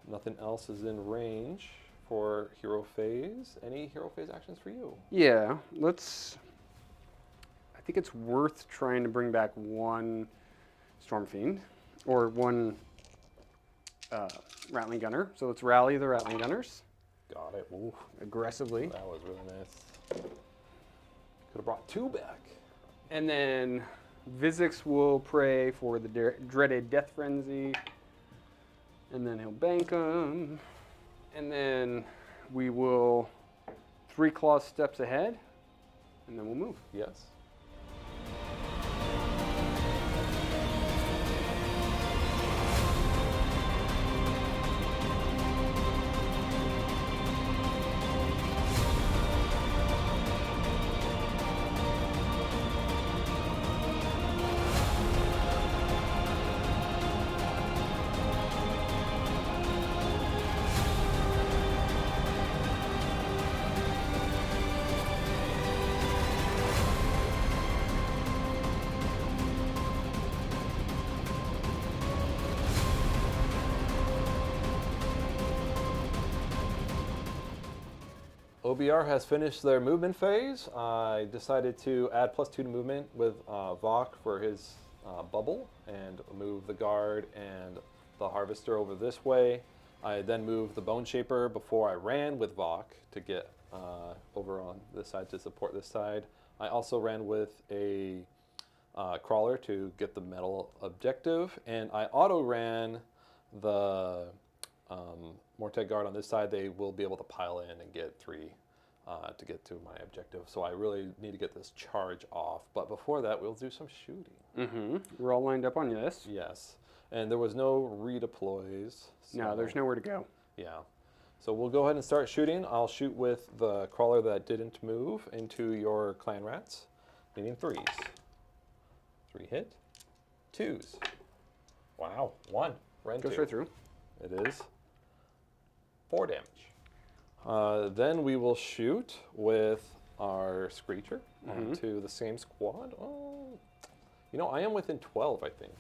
Nothing else is in range for hero phase. Any hero phase actions for you?
Yeah, let's... I think it's worth trying to bring back one Storm Fiend, or one Rattling Gunner. So let's rally the Rattling Gunners.
Got it. Ooh,
aggressively.
that was really nice. Could have brought 2 back.
And then Vizzik will pray for the dreaded Death Frenzy. And then he'll bank them. And then we will 3 claws steps ahead. And then we'll move.
Yes. OBR has finished their movement phase. I decided to add +2 to movement with Vok for his bubble and move the guard and the harvester over this way. I then moved the Bone Shaper before I ran with Vok to get over on this side to support this side. I also ran with a crawler to get the metal objective, and I auto ran the Mortek Guard on this side. They will be able to pile in and get 3 to get to my objective. So I really need to get this charge off. But before that, we'll do some shooting.
Mm-hmm. We're all lined up on this.
Yes. And there was no redeploys. So
no, there's nowhere to go.
Yeah. So we'll go ahead and start shooting. I'll shoot with the crawler that didn't move into your clan rats, needing 3s. 3 hit. 2s. Wow. 1.
Goes right through.
It is 4 damage. Then we will shoot with our Screecher onto the same squad. Oh, you know, I am within 12, I think,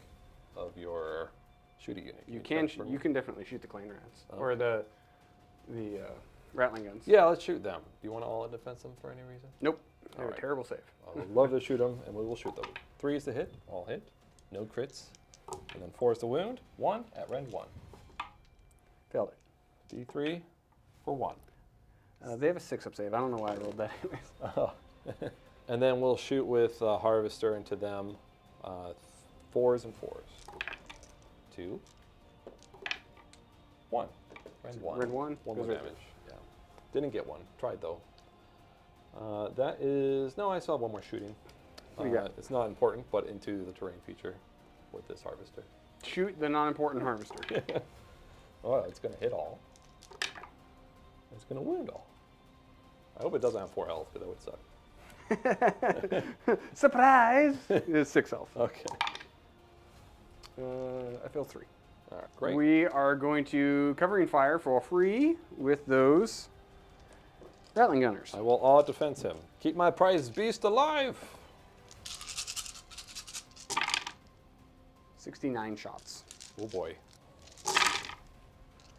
of your shooting unit.
You can definitely shoot the clan rats or the Rattling guns.
Yeah, let's shoot them. Do you want to all defense them for any reason?
Nope. They're
All right.
a terrible save.
I would love to shoot them, and we will shoot them. 3 is the hit, all hit, no crits, and then 4 is the wound. 1 at rend 1.
Failed it.
D3 for 1.
They have a 6-up save. I don't know why I rolled that anyways.
And then we'll shoot with Harvester into them. 4s and 4s. 2. 1. Rend 1.
Rend 1.
One more damage. Yeah. Didn't get 1. Tried though. That is... No, I still have 1 more shooting.
What do you got?
It's not important, but into the terrain feature with this Harvester.
Shoot the non-important Harvester.
Oh, it's going to hit all. It's going to wound all. I hope it doesn't have 4 health, because that would suck.
Surprise! It's 6 health.
Okay.
I failed 3.
All right, great.
We are going to covering fire for free with those Rattling Gunners.
I will all defense him. Keep my prized beast alive!
69 shots.
Oh boy.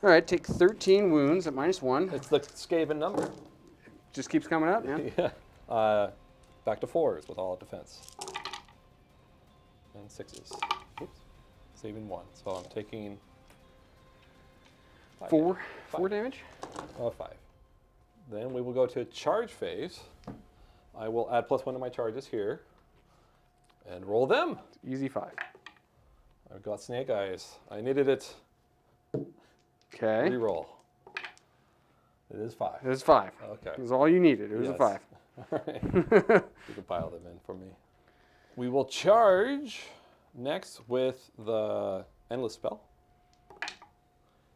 All right, take 13 wounds at -1.
It's the Skaven number.
Just keeps coming up, man.
Yeah. Back to 4s with all defense. And 6s. Oops. Saving 1. So I'm taking 5
4
5.
damage.
5. Then we will go to charge phase. I will add +1 to my charges here. And roll them.
Easy 5.
I've got snake eyes. I needed it.
Okay.
Reroll. It is 5.
It was 5.
Okay.
It was all you needed. It was a 5.
All right. You can pile them in for me. We will charge next with the Endless Spell,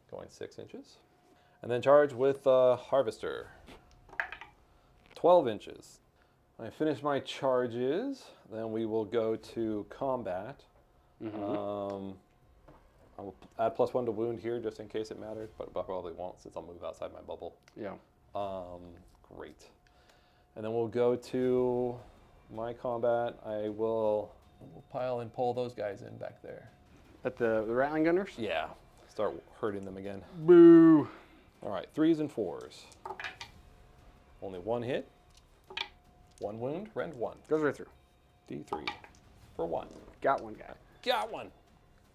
going 6 inches. And then charge with the Harvester, 12 inches. When I finish my charges, then we will go to combat. I'll add +1 to wound here just in case it matters, but I probably won't since I'll move outside my bubble.
Yeah.
Great. And then we'll go to my combat. We'll pile and pull those guys in back there.
At the Rattling Gunners?
Yeah. Start hurting them again.
Boo.
All right, 3s and 4s. Only 1 hit, 1 wound, rend 1.
Goes right through.
D3 for 1.
Got one guy.
Got one.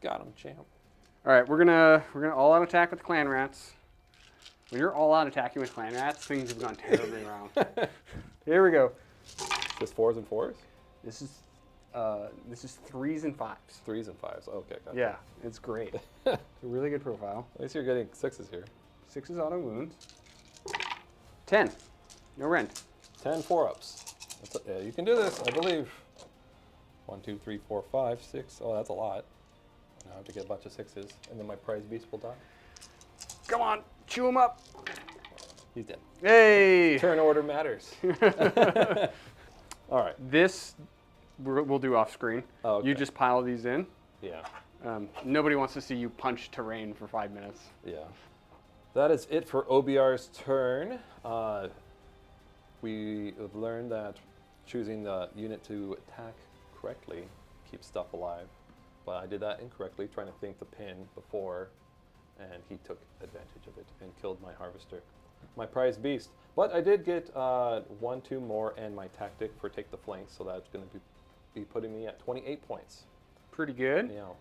Got him, champ.
All right, we're gonna all out attack with the clan rats. When you're all out attacking with clan rats, things have gone terribly wrong. Here we go.
Just 4s and 4s?
This is 3s and 5s.
3s and 5s. Okay, gotcha.
Yeah, it's great. It's a really good profile.
At least you're getting 6s here.
6 auto wounds. 10. No rend.
10 4-ups. Yeah, you can do this, I believe. 1, 2, 3, 4, 5, 6. Oh, that's a lot. Now I have to get a bunch of 6s, and then my prize beast will die.
Come on, chew him up.
He's dead.
Hey!
Turn order matters. All right.
This we'll do off screen.
Oh, okay.
You just pile these in.
Yeah.
Nobody wants to see you punch terrain for 5 minutes.
Yeah. That is it for OBR's turn. We have learned that choosing the unit to attack correctly keeps stuff alive. But I did that incorrectly, trying to think the pin before, and he took advantage of it and killed my Harvester, my prize beast. But I did get 1, 2 more and my tactic for take the flanks, so that's going to be putting me at 28 points.
Pretty good.
Yeah.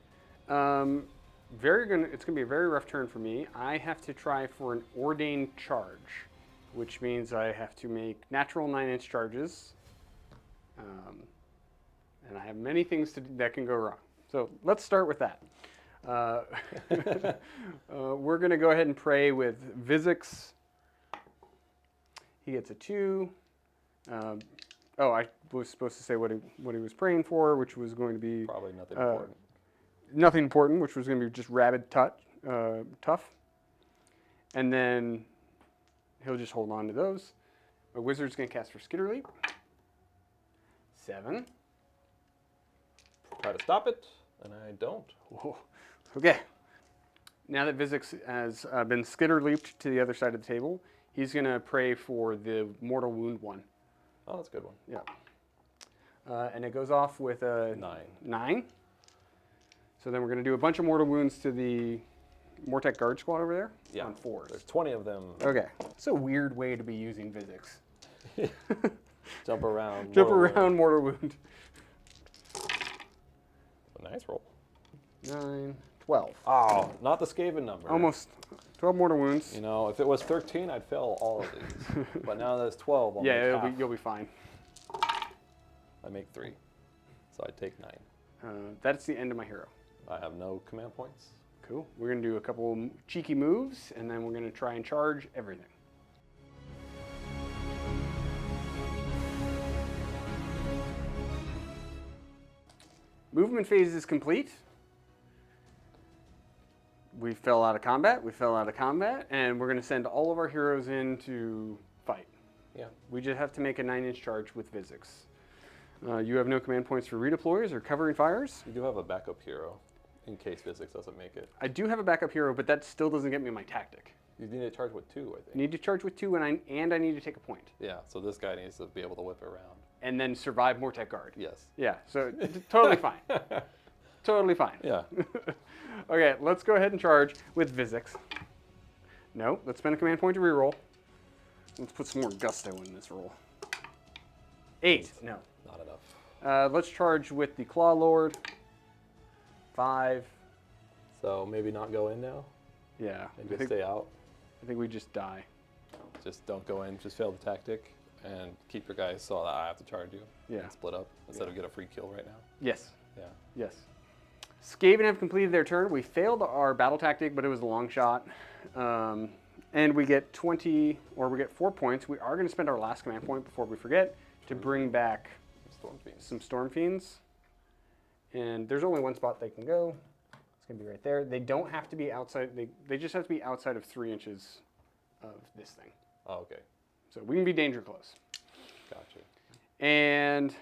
It's gonna be a very rough turn for me. I have to try for an ordained charge, which means I have to make natural 9-inch charges, and I have many things that can go wrong. So let's start with that. We're gonna go ahead and pray with Vizzik's. He gets a 2. I was supposed to say what he was praying for, which was going to be
Probably nothing important.
nothing important, which was going to be just rabid tough. And then he'll just hold on to those. My wizard's going to cast for Skitter Leap. 7.
Try to stop it, and I don't.
Whoa. Okay. Now that Vizzik has been Skitter Leaped to the other side of the table, he's going to pray for the Mortal Wound 1.
Oh, that's a good one.
Yeah. And it goes off with a 9. So then we're going to do a bunch of Mortal Wounds to the Mortek Guard squad over there.
Yeah.
On 4s.
There's 20 of them.
Okay. It's a weird way to be using Vizzik's.
Jump around.
Jump around, Mortal Wound.
A nice roll.
9, 12.
Oh, not the Skaven number.
Almost 12 Mortal Wounds.
You know, if it was 13, I'd fail all of these. But now that it's 12, I'll make half.
You'll be fine.
I make 3. So I take 9.
That's the end of my hero.
I have no command points.
Cool. We're going to do a couple cheeky moves, and then we're going to try and charge everything. Movement phase is complete. We fell out of combat, and we're going to send all of our heroes in to fight.
Yeah.
We just have to make a 9-inch charge with Vizzik's. You have no command points for redeploys or covering fires.
You do have a backup hero in case Vizzik doesn't make it.
I do have a backup hero, but that still doesn't get me my tactic.
You need to charge with 2, I think.
I need to charge with 2, and I need to take a point.
Yeah, so this guy needs to be able to whip around.
And then survive Mortek Guard.
Yes.
Yeah, so totally fine. Totally fine.
Yeah.
Okay, let's go ahead and charge with Vizzik's. No, let's spend a command point to reroll. Let's put some more gusto in this roll. 8, no.
Not enough.
Let's charge with the Claw Lord. 5.
So maybe not go in now?
Yeah.
And just stay out?
I think we just die.
Just don't go in, just fail the tactic, and keep your guys so that I have to charge you.
Yeah.
And split up instead of get a free kill right now.
Yes.
Yeah.
Yes. Skaven have completed their turn. We failed our battle tactic, but it was a long shot. and we get 20, or we get 4 points. We are going to spend our last command point before we forget to bring back some Storm Fiends. And there's only one spot they can go. It's going to be right there. They don't have to be outside. They just have to be outside of 3 inches of this thing.
Oh, okay.
So we can be danger close.
Gotcha.
And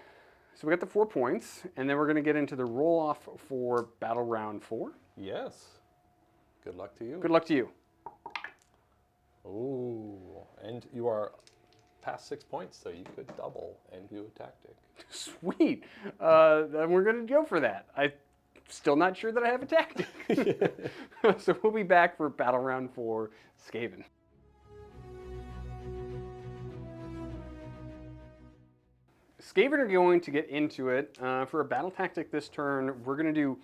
so we got the 4 points, and then we're going to get into the roll-off for Battle Round 4.
Yes. Good luck to you.
Good luck to you.
Ooh, and you are past 6 points, so you could double and do a tactic.
Sweet. Then we're going to go for that. I'm still not sure that I have a tactic. So we'll be back for Battle Round 4, Skaven. Skaven are going to get into it. For a battle tactic this turn, we're going to do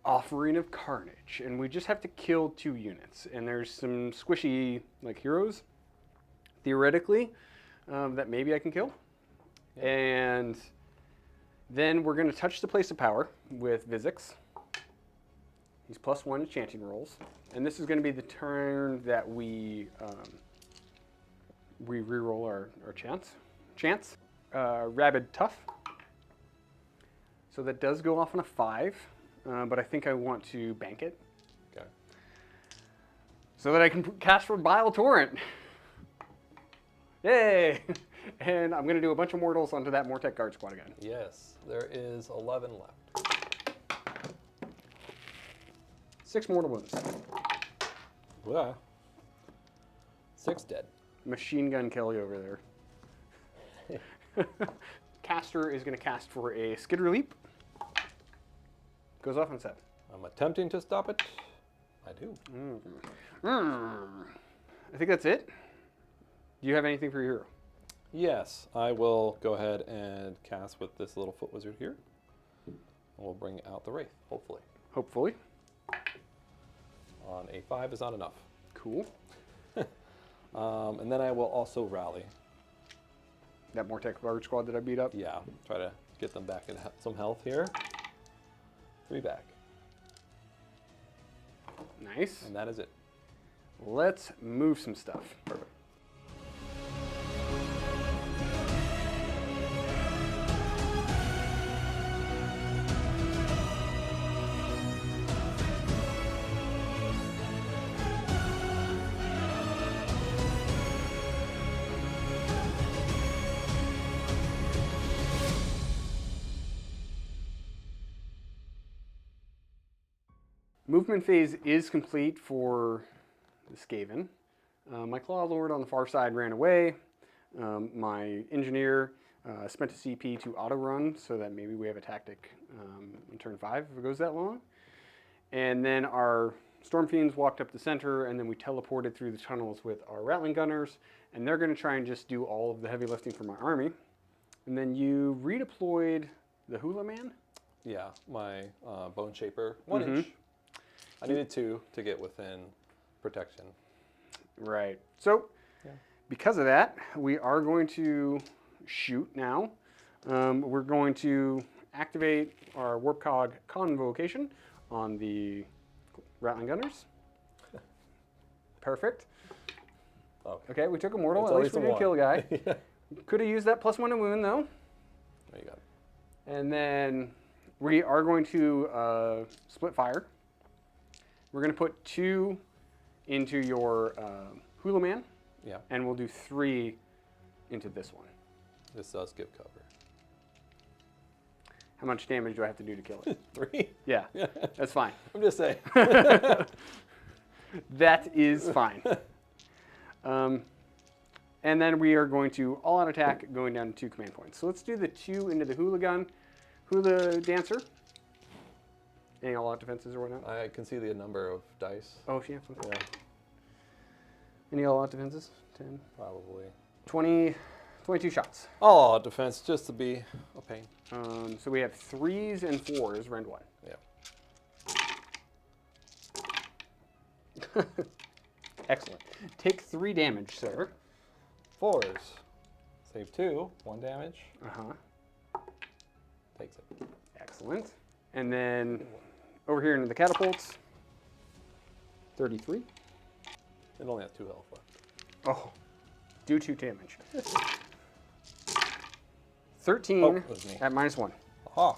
Offering of Carnage, and we just have to kill 2 units. And there's some squishy like heroes, theoretically, that maybe I can kill. Yeah. And then we're going to touch the place of power with Vizzik. He's +1 enchanting rolls, and this is going to be the turn that we reroll our chance. Rabid Tough. So that does go off on a 5. But I think I want to bank it.
Okay.
So that I can cast for Bile Torrent. Yay! And I'm going to do a bunch of mortals onto that Mortek Guard squad again.
Yes, there is 11 left.
6 mortal wounds.
Yeah. 6 dead.
Machine gun Kelly over there. Caster is going to cast for a Skitter Leap. Goes off on 7.
I'm attempting to stop it. I do.
I think that's it. Do you have anything for your hero?
Yes, I will go ahead and cast with this little foot wizard here. And we'll bring out the Wraith, hopefully.
Hopefully.
On a 5 is not enough.
Cool.
And then I will also rally.
That Mortek Guard squad that I beat up?
Yeah, try to get them back in some health here. 3 back.
Nice.
And that is it.
Let's move some stuff.
Perfect.
Movement phase is complete for the Skaven. My Claw Lord on the far side ran away. My Engineer spent a CP to auto-run so that maybe we have a tactic in turn 5 if it goes that long. And then our Storm Fiends walked up the center, and then we teleported through the tunnels with our Rattling Gunners, and they're going to try and just do all of the heavy lifting for my army. And then you redeployed the Hula Man?
Yeah, my Bone Shaper, 1 inch. I needed 2 to get within protection.
Right. So, because of that, we are going to shoot now. We're going to activate our Warpcog Convocation on the Rattling Gunners. Perfect. Okay, we took a mortal. At least we didn't kill a guy. Yeah. Could have used that +1 to wound, though.
There you go.
And then we are going to split fire. We're going to put 2 into your Hula Man.
Yeah.
And we'll do 3 into this one.
This does give cover.
How much damage do I have to do to kill it?
3?
Yeah, that's fine.
I'm just saying.
That is fine. And then we are going to all-out attack, going down to 2 command points. So let's do the 2 into the Hula Dancer. Any all-out defenses or whatnot?
I can see the number of dice.
Oh, yeah.
Yeah.
Any all-out defenses? 10?
Probably.
22 shots.
All-out defense, just to be a pain.
So we have 3s and 4s, round 1.
Yeah.
Excellent. Take 3 damage, sir.
4s. Save 2, 1 damage. Takes it.
Excellent. And then over here into the catapults, 33.
It only has 2 health left.
Oh, do 2 damage. 13
Oh, it was me.
at -1.
Aha!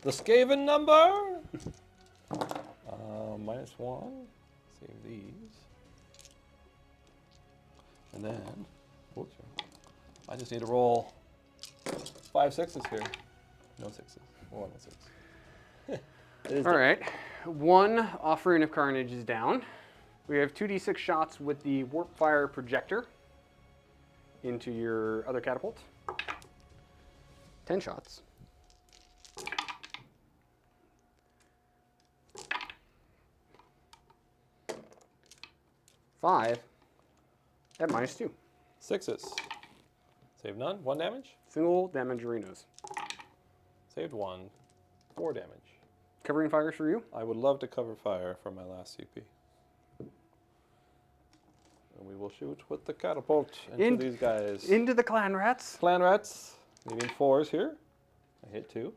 The Skaven number! -1. Save these. And then, whoops, I just need to roll 5 6s here. No 6s. Well, no 6.
All right. 1 Offering of Carnage is down. We have 2d6 shots with the Warp Fire Projector into your other catapult. 10 shots. 5 at -2.
6s. Save none. 1 damage.
Single damage arenas.
Saved 1. 4 damage.
Covering fires for you.
I would love to cover fire from my last CP. And we will shoot with the catapult into these guys.
Into the clan rats.
Clan rats. Needing 4s here. I hit 2.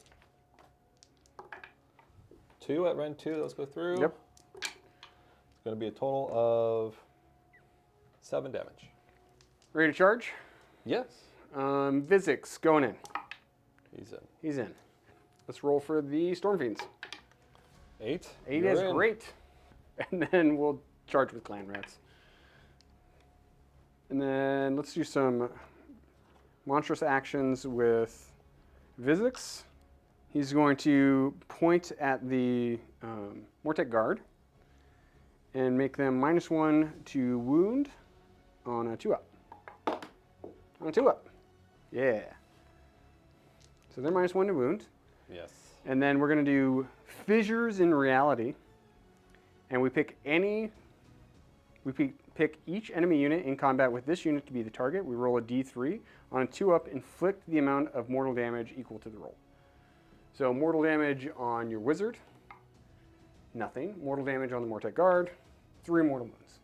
2 at rend 2. Those go through.
Yep.
It's going to be a total of 7 damage.
Ready to charge?
Yes.
Vizzik's going in.
He's in.
He's in. Let's roll for the Storm Fiends.
8.
8
You're
is
in.
great. And then we'll charge with clan rats. And then let's do some monstrous actions with Vizzik's. He's going to point at the Mortek Guard and make them -1 to wound on a 2-up. On a 2-up. Yeah. So they're -1 to wound.
Yes.
And then we're going to do Fissures in Reality. And we pick pick each enemy unit in combat with this unit to be the target. We roll a d3. On a 2-up, inflict the amount of mortal damage equal to the roll. So mortal damage on your wizard, nothing. Mortal damage on the Mortek Guard, 3 mortal wounds.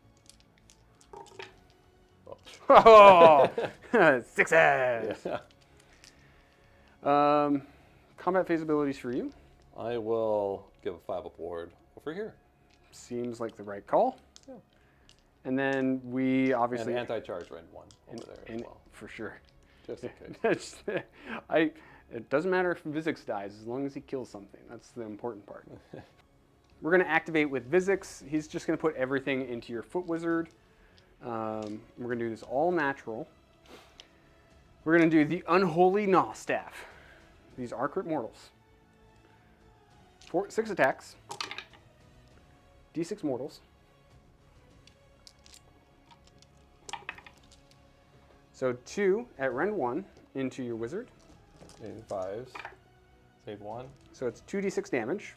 Oh, 6s.
Yeah.
Combat phase abilities for you.
I will give a 5-up ward over here.
Seems like the right call.
Yeah.
And then we obviously...
And anti-charge rend 1 over there as well.
For sure.
Just in case.
It doesn't matter if Vizzik dies, as long as he kills something. That's the important part. We're going to activate with Vizzik's. He's just going to put everything into your foot wizard. We're going to do this all natural. We're going to do the Unholy Gnaw Staff. These are crit mortals. 6 attacks. D6 mortals. So 2 at rend 1 into your wizard.
In 5s. Save 1.
So it's 2d6 damage.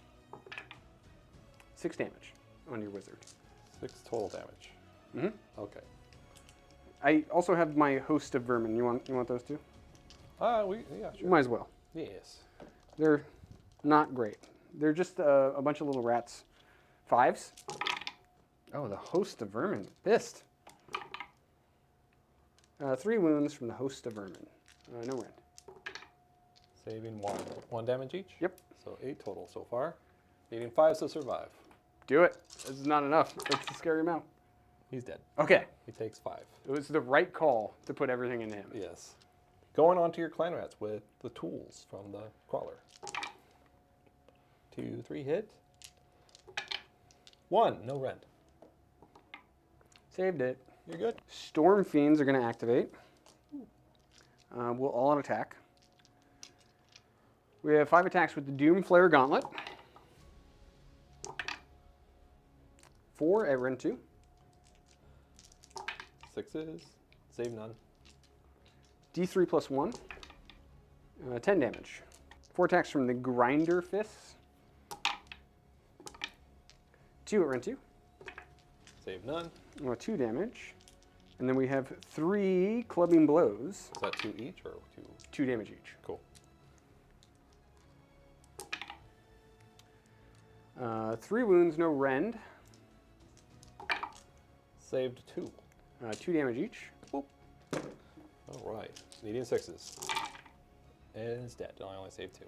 6 damage on your wizard.
6 total damage.
Mm-hmm.
Okay.
I also have my host of vermin. You want those too?
Yeah,
You
sure.
might as well.
Yes.
They're not great. They're just a bunch of little rats. 5s. Oh, the host of vermin. Pissed. 3 wounds from the host of vermin. No rend.
Saving 1. 1 damage each?
Yep.
So 8 total so far. Needing 5s to survive.
Do it. This is not enough. That's a scary amount.
He's dead.
Okay.
He takes 5.
It was the right call to put everything into him.
Yes. Going on to your clan rats with the tools from the crawler. 2, 3 hit. 1, no rend.
Saved it.
You're good.
Storm Fiends are going to activate. We'll all out attack. We have 5 attacks with the Doom Flare Gauntlet. 4 at rend 2.
6s. Save none.
D3 plus 1. 10 damage. 4 attacks from the Grinder Fists. 2 at rend 2.
Save none.
2 damage. And then we have 3 Clubbing Blows.
Is that 2 each or 2?
2 damage each.
Cool.
3 wounds, no rend.
Saved 2.
2 damage each.
Boop. All right. Needing 6s. And it's dead. I only saved 2.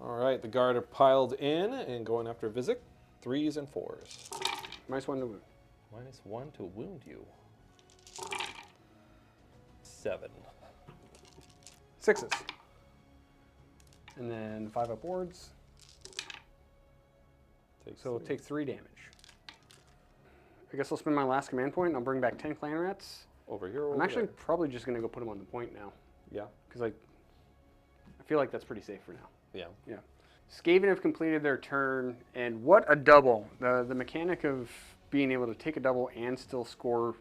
All right. The guard are piled in and going after Vizzik. 3s and 4s.
-1 to wound.
-1 to wound you. 7.
6s. And then 5 upwards. So we'll take 3 damage. I guess I'll spend my last command point and I'll bring back 10 clan rats.
Over here.
I'm actually probably just going to go put them on the point now.
Yeah.
Because I feel like that's pretty safe for now.
Yeah.
Yeah. Skaven have completed their turn, and what a double. The mechanic of being able to take a double and still score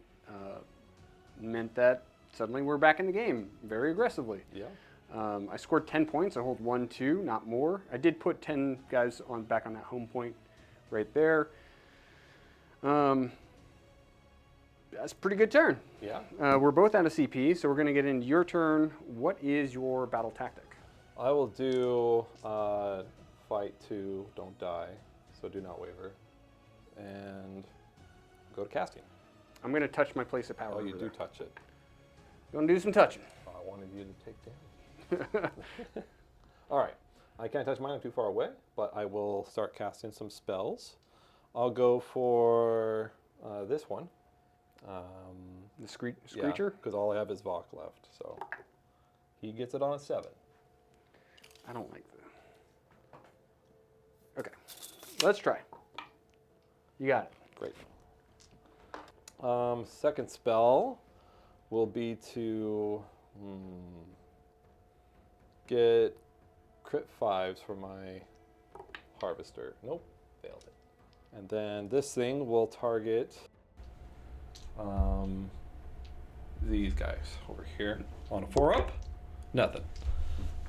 meant that suddenly we're back in the game very aggressively.
Yeah.
I scored 10 points. I hold 1, 2, not more. I did put 10 guys back on that home point right there. That's a pretty good turn.
Yeah.
We're both out of CP, so we're going to get into your turn. What is your battle tactic?
I will do fight 2, don't die, so do not waver, and go to casting.
I'm going to touch my place of power.
Oh, you
over
do
there.
touch it.
Going to do some touching.
I wanted you to take damage. All right. I can't touch mine, I'm too far away, but I will start casting some spells. I'll go for this one.
The Screecher?
Because all I have is Vok left, so he gets it on a 7.
I don't like that. Okay, let's try. You got it.
Great. Second spell will be to get crit 5s for my Harvester. Nope, failed it. And then this thing will target these guys over here on a 4-up. Nothing.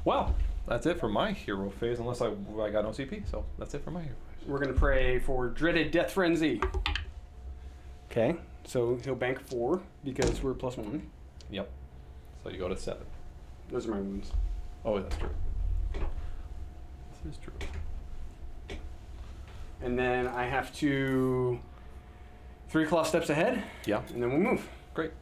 Well, that's it for my hero phase, unless I got no CP, so that's it for my hero phase.
We're going to pray for Dreaded Death Frenzy. Okay, so he'll bank 4 because we're +1.
Yep. So you go to 7.
Those are my wounds.
Oh, that's true. This is true.
And then I have to 3 claw steps ahead.
Yeah.
And then we'll move.
Great.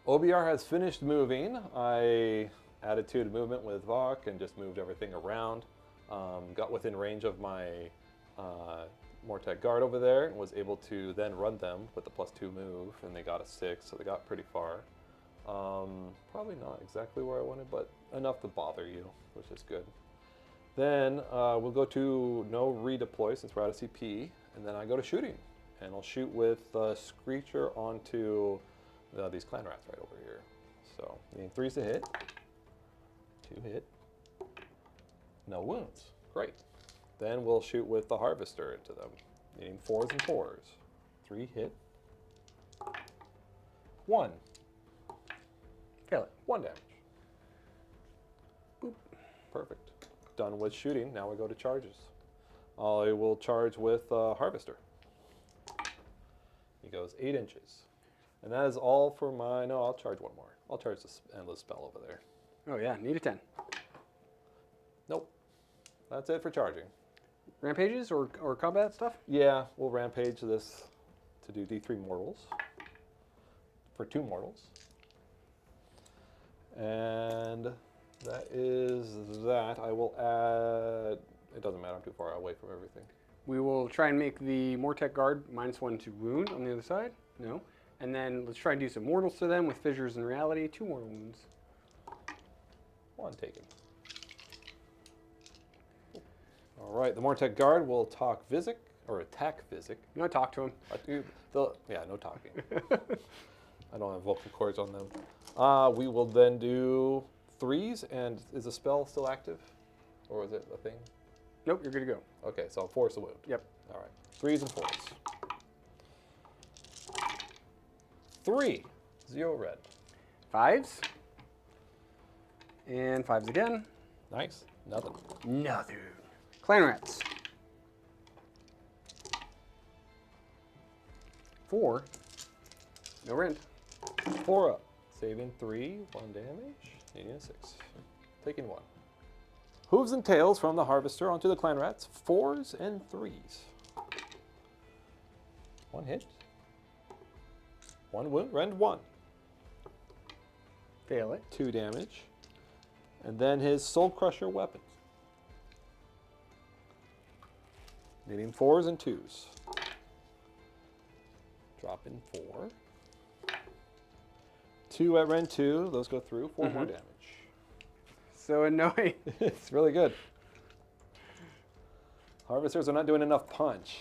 OBR has finished moving. I added 2 to movement with Vok and just moved everything around. Got within range of my Mortek Guard over there and was able to then run them with the +2 move, and they got a 6, so they got pretty far. Probably not exactly where I wanted, but enough to bother you, which is good. Then we'll go to no redeploy since we're out of CP, and then I go to shooting. And I'll shoot with Screecher onto these clan rats right over here. So, needing 3s to hit, 2 hit, no wounds. Great. Then we'll shoot with the Harvester into them, needing 4s and 4s. 3 hit, 1.
Fail it.
1 damage. Boop. Perfect. Done with shooting. Now we go to charges. I will charge with Harvester. He goes 8 inches. And that is all for my... No, I'll charge 1 more. I'll charge this endless spell over there.
Oh yeah, need a 10.
Nope. That's it for charging.
Rampages or combat stuff?
Yeah, we'll rampage this to do D3 mortals. For 2 mortals. And that is that. I will add... It doesn't matter, I'm too far away from everything.
We will try and make the Mortek Guard -1 to wound on the other side. No. And then let's try and do some mortals to them with fissures and reality. 2 more wounds.
1 taken. All right, the Mortek Guard will attack Vizzik.
You want to talk to him?
Yeah, no talking. I don't have vocal cords on them. We will then do 3s, and is the spell still active? Or is it a thing?
Nope, you're good to go.
Okay, so force the wound.
Yep.
All right, 3s and 4s. 3, 0 red.
5s. And 5s again.
Nice, nothing.
Nothing. Clan rats. 4. No rent.
4 up. Saving 3, 1 damage, needing a 6. Taking 1. Hooves and tails from the Harvester onto the clan rats. 4s and 3s. 1 hit. 1 wound, rend 1.
Fail it.
2 damage. And then his Soul Crusher weapons. Needing 4s and 2s. Drop in 4. 2 at rend 2. Those go through. 4 more damage.
So annoying.
It's really good. Harvesters are not doing enough punch.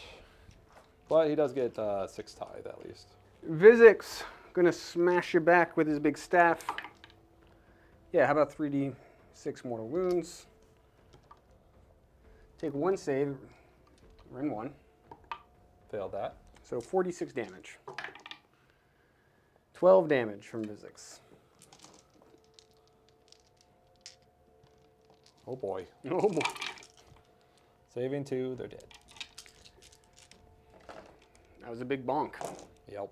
But he does get 6 tithe at least.
Vizzik's gonna smash you back with his big staff. Yeah, how about 3d6 mortal wounds? Take 1 save, rend 1.
Failed that.
So 46 damage. 12 damage from Vizzik's.
Oh boy.
Oh boy.
Saving 2, they're dead.
That was a big bonk.
Yep.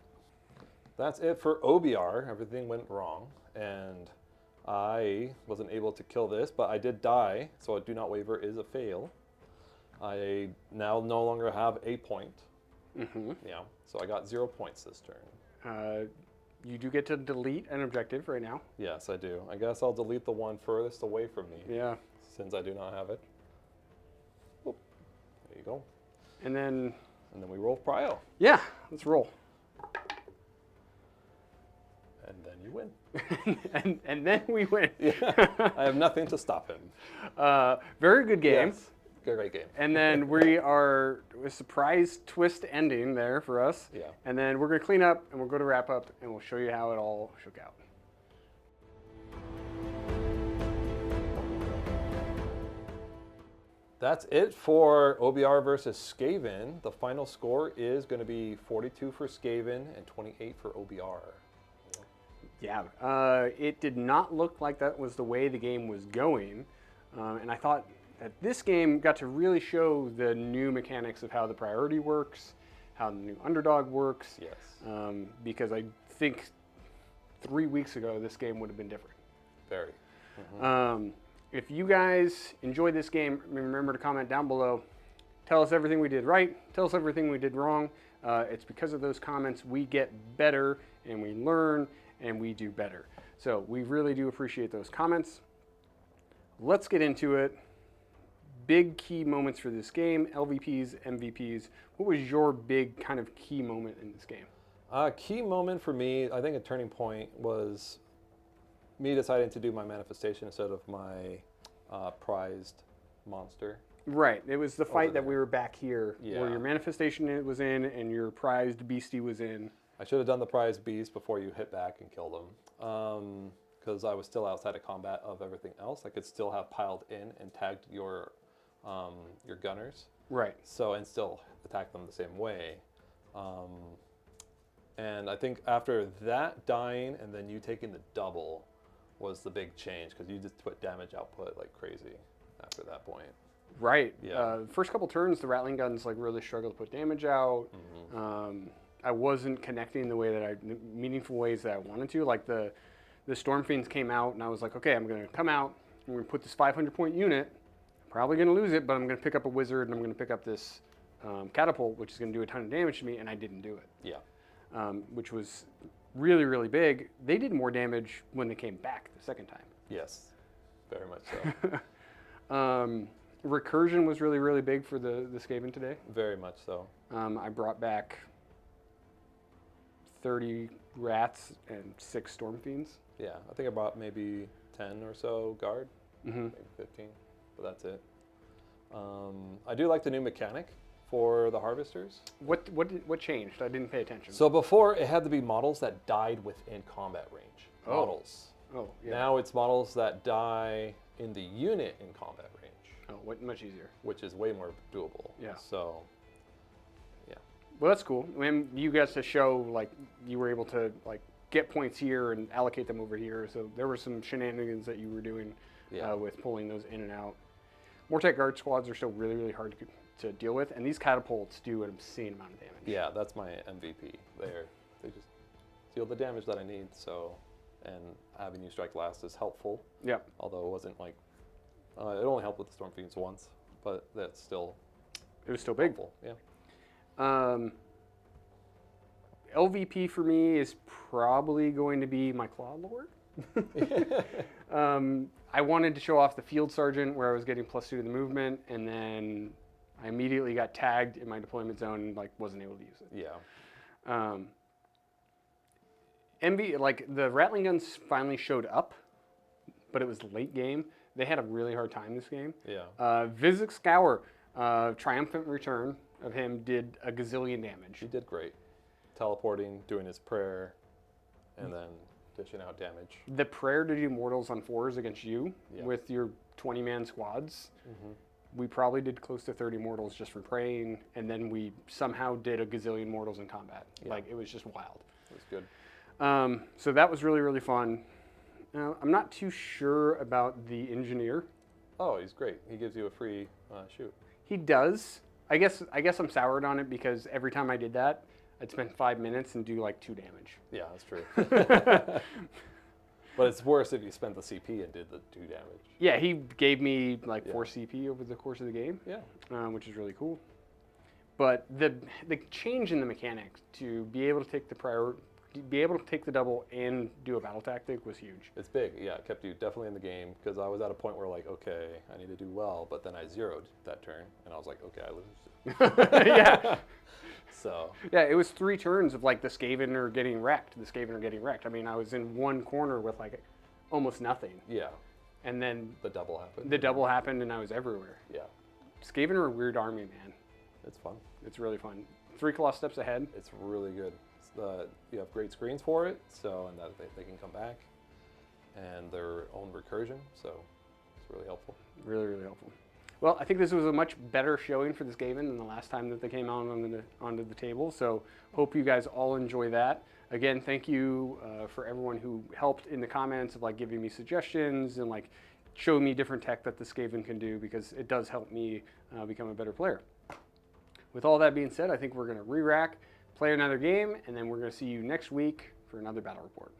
That's it for OBR. Everything went wrong. And I wasn't able to kill this, but I did die. So a do not waver is a fail. I now no longer have a point. Yeah. So I got 0 points this turn.
You do get to delete an objective right now.
Yes, I do. I guess I'll delete the one furthest away from me.
Yeah.
Since I do not have it. Whoop. There you go.
And then
we roll prio.
yeah, let's roll.
And then you win.
and then we win.
Yeah. I have nothing to stop him.
Very good game.
Yes. Great game.
And then we are a surprise twist ending there for us.
Yeah.
And then we're going to clean up and we'll go to wrap up and we'll show you how it all shook out.
That's it for OBR versus Skaven. The final score is going to be 42 for Skaven and 28 for OBR.
Yeah, it did not look like that was the way the game was going. And I thought that this game got to really show the new mechanics of how the priority works, how the new underdog works.
Yes.
Because I think 3 weeks ago, this game would have been different.
Very.
If you guys enjoyed this game, remember to comment down below. Tell us everything we did right. Tell us everything we did wrong. It's because of those comments we get better and we learn and we do better. So we really do appreciate those comments. Let's get into it. Big key moments for this game, LVPs, MVPs. What was your big kind of key moment in this game?
Key moment for me, I think a turning point was me deciding to do my manifestation instead of my prized monster.
Right. It was the fight that
there.
we were back here where
Yeah.
your manifestation was in and your prized beastie was in.
I should have done the prized beast before you hit back and killed him. Because I was still outside of combat of everything else. I could still have piled in and tagged your gunners.
Right.
So, and still attack them the same way. And I think after that dying and then you taking the double was the big change because you just put damage output like crazy after that point.
Right.
Yeah.
First couple turns, the Rattling guns like really struggled to put damage out. I wasn't connecting the way that meaningful ways that I wanted to. Like the Storm Fiends came out, and I was like, okay, I'm going to come out. I'm going to put this 500-point unit. I'm probably going to lose it, but I'm going to pick up a wizard, and I'm going to pick up this catapult, which is going to do a ton of damage to me, and I didn't do it.
Yeah.
Which was really, really big. They did more damage when they came back the second time.
Yes. Very much so.
Recursion was really, really big for the Skaven today.
Very much so.
I brought back 30 rats and 6 storm fiends.
Yeah, I think I brought maybe 10 or so guard, maybe 15, but that's it. I do like the new mechanic for the harvesters.
What changed? I didn't pay attention.
So before it had to be models that died within combat range.
Oh.
Models.
Oh, yeah.
Now it's models that die in the unit in combat range.
Oh, much easier.
Which is way more doable.
Yeah.
So, yeah.
Well, that's cool. When you guys to show like you were able to like get points here and allocate them over here. So there were some shenanigans that you were doing with pulling those in and out. Mortek Guard squads are still really, really hard to deal with, and these catapults do an obscene amount of damage.
Yeah, that's my MVP there. They just deal the damage that I need. So, and having you strike last is helpful.
Yeah.
Although it wasn't like it only helped with the Storm Fiends once, but that's still
it was still big.
helpful. Yeah.
LVP for me is probably going to be my Claw Lord. I wanted to show off the Field Sergeant where I was getting +2 to the movement, and then I immediately got tagged in my deployment zone and like wasn't able to use it.
Yeah.
MB, like the Rattling Guns finally showed up, but it was late game. They had a really hard time this game.
Yeah.
Vizzik Skour, triumphant return of him, did a gazillion damage.
He did great. Teleporting, doing his prayer, and then dishing out damage.
The prayer to do mortals on 4s against you with your 20-man squads. We probably did close to 30 mortals just for praying, and then we somehow did a gazillion mortals in combat. Like, it was just wild.
It was good.
So that was really, really fun. I'm not too sure about the engineer.
Oh, he's great. He gives you a free shoot.
He does. I guess I'm soured on it because every time I did that, I'd spend 5 minutes and do like 2 damage.
Yeah, that's true. But it's worse if you spent the CP and did the 2 damage.
Yeah, he gave me like 4 CP over the course of the game.
Yeah.
Which is really cool. But the change in the mechanics to be able to take the double and do a battle tactic was huge.
It's big, yeah. It kept you definitely in the game because I was at a point where like, okay, I need to do well, but then I zeroed that turn and I was like, okay, I lose.
Yeah.
So.
Yeah, it was 3 turns of like the Skaven are getting wrecked. I mean, I was in one corner with like almost nothing.
Yeah.
And then
the double happened.
The double happened and I was everywhere.
Yeah.
Skaven are a weird army, man.
It's fun.
It's really fun. 3 claw steps ahead.
It's really good. You have great screens for it, so and that they can come back, and their own recursion, so it's really helpful.
Really, really helpful. Well, I think this was a much better showing for the Skaven than the last time that they came out onto the table, so hope you guys all enjoy that. Again, thank you for everyone who helped in the comments of like giving me suggestions and like showing me different tech that the Skaven can do, because it does help me become a better player. With all that being said, I think we're going to re-rack, play another game, and then we're going to see you next week for another battle report.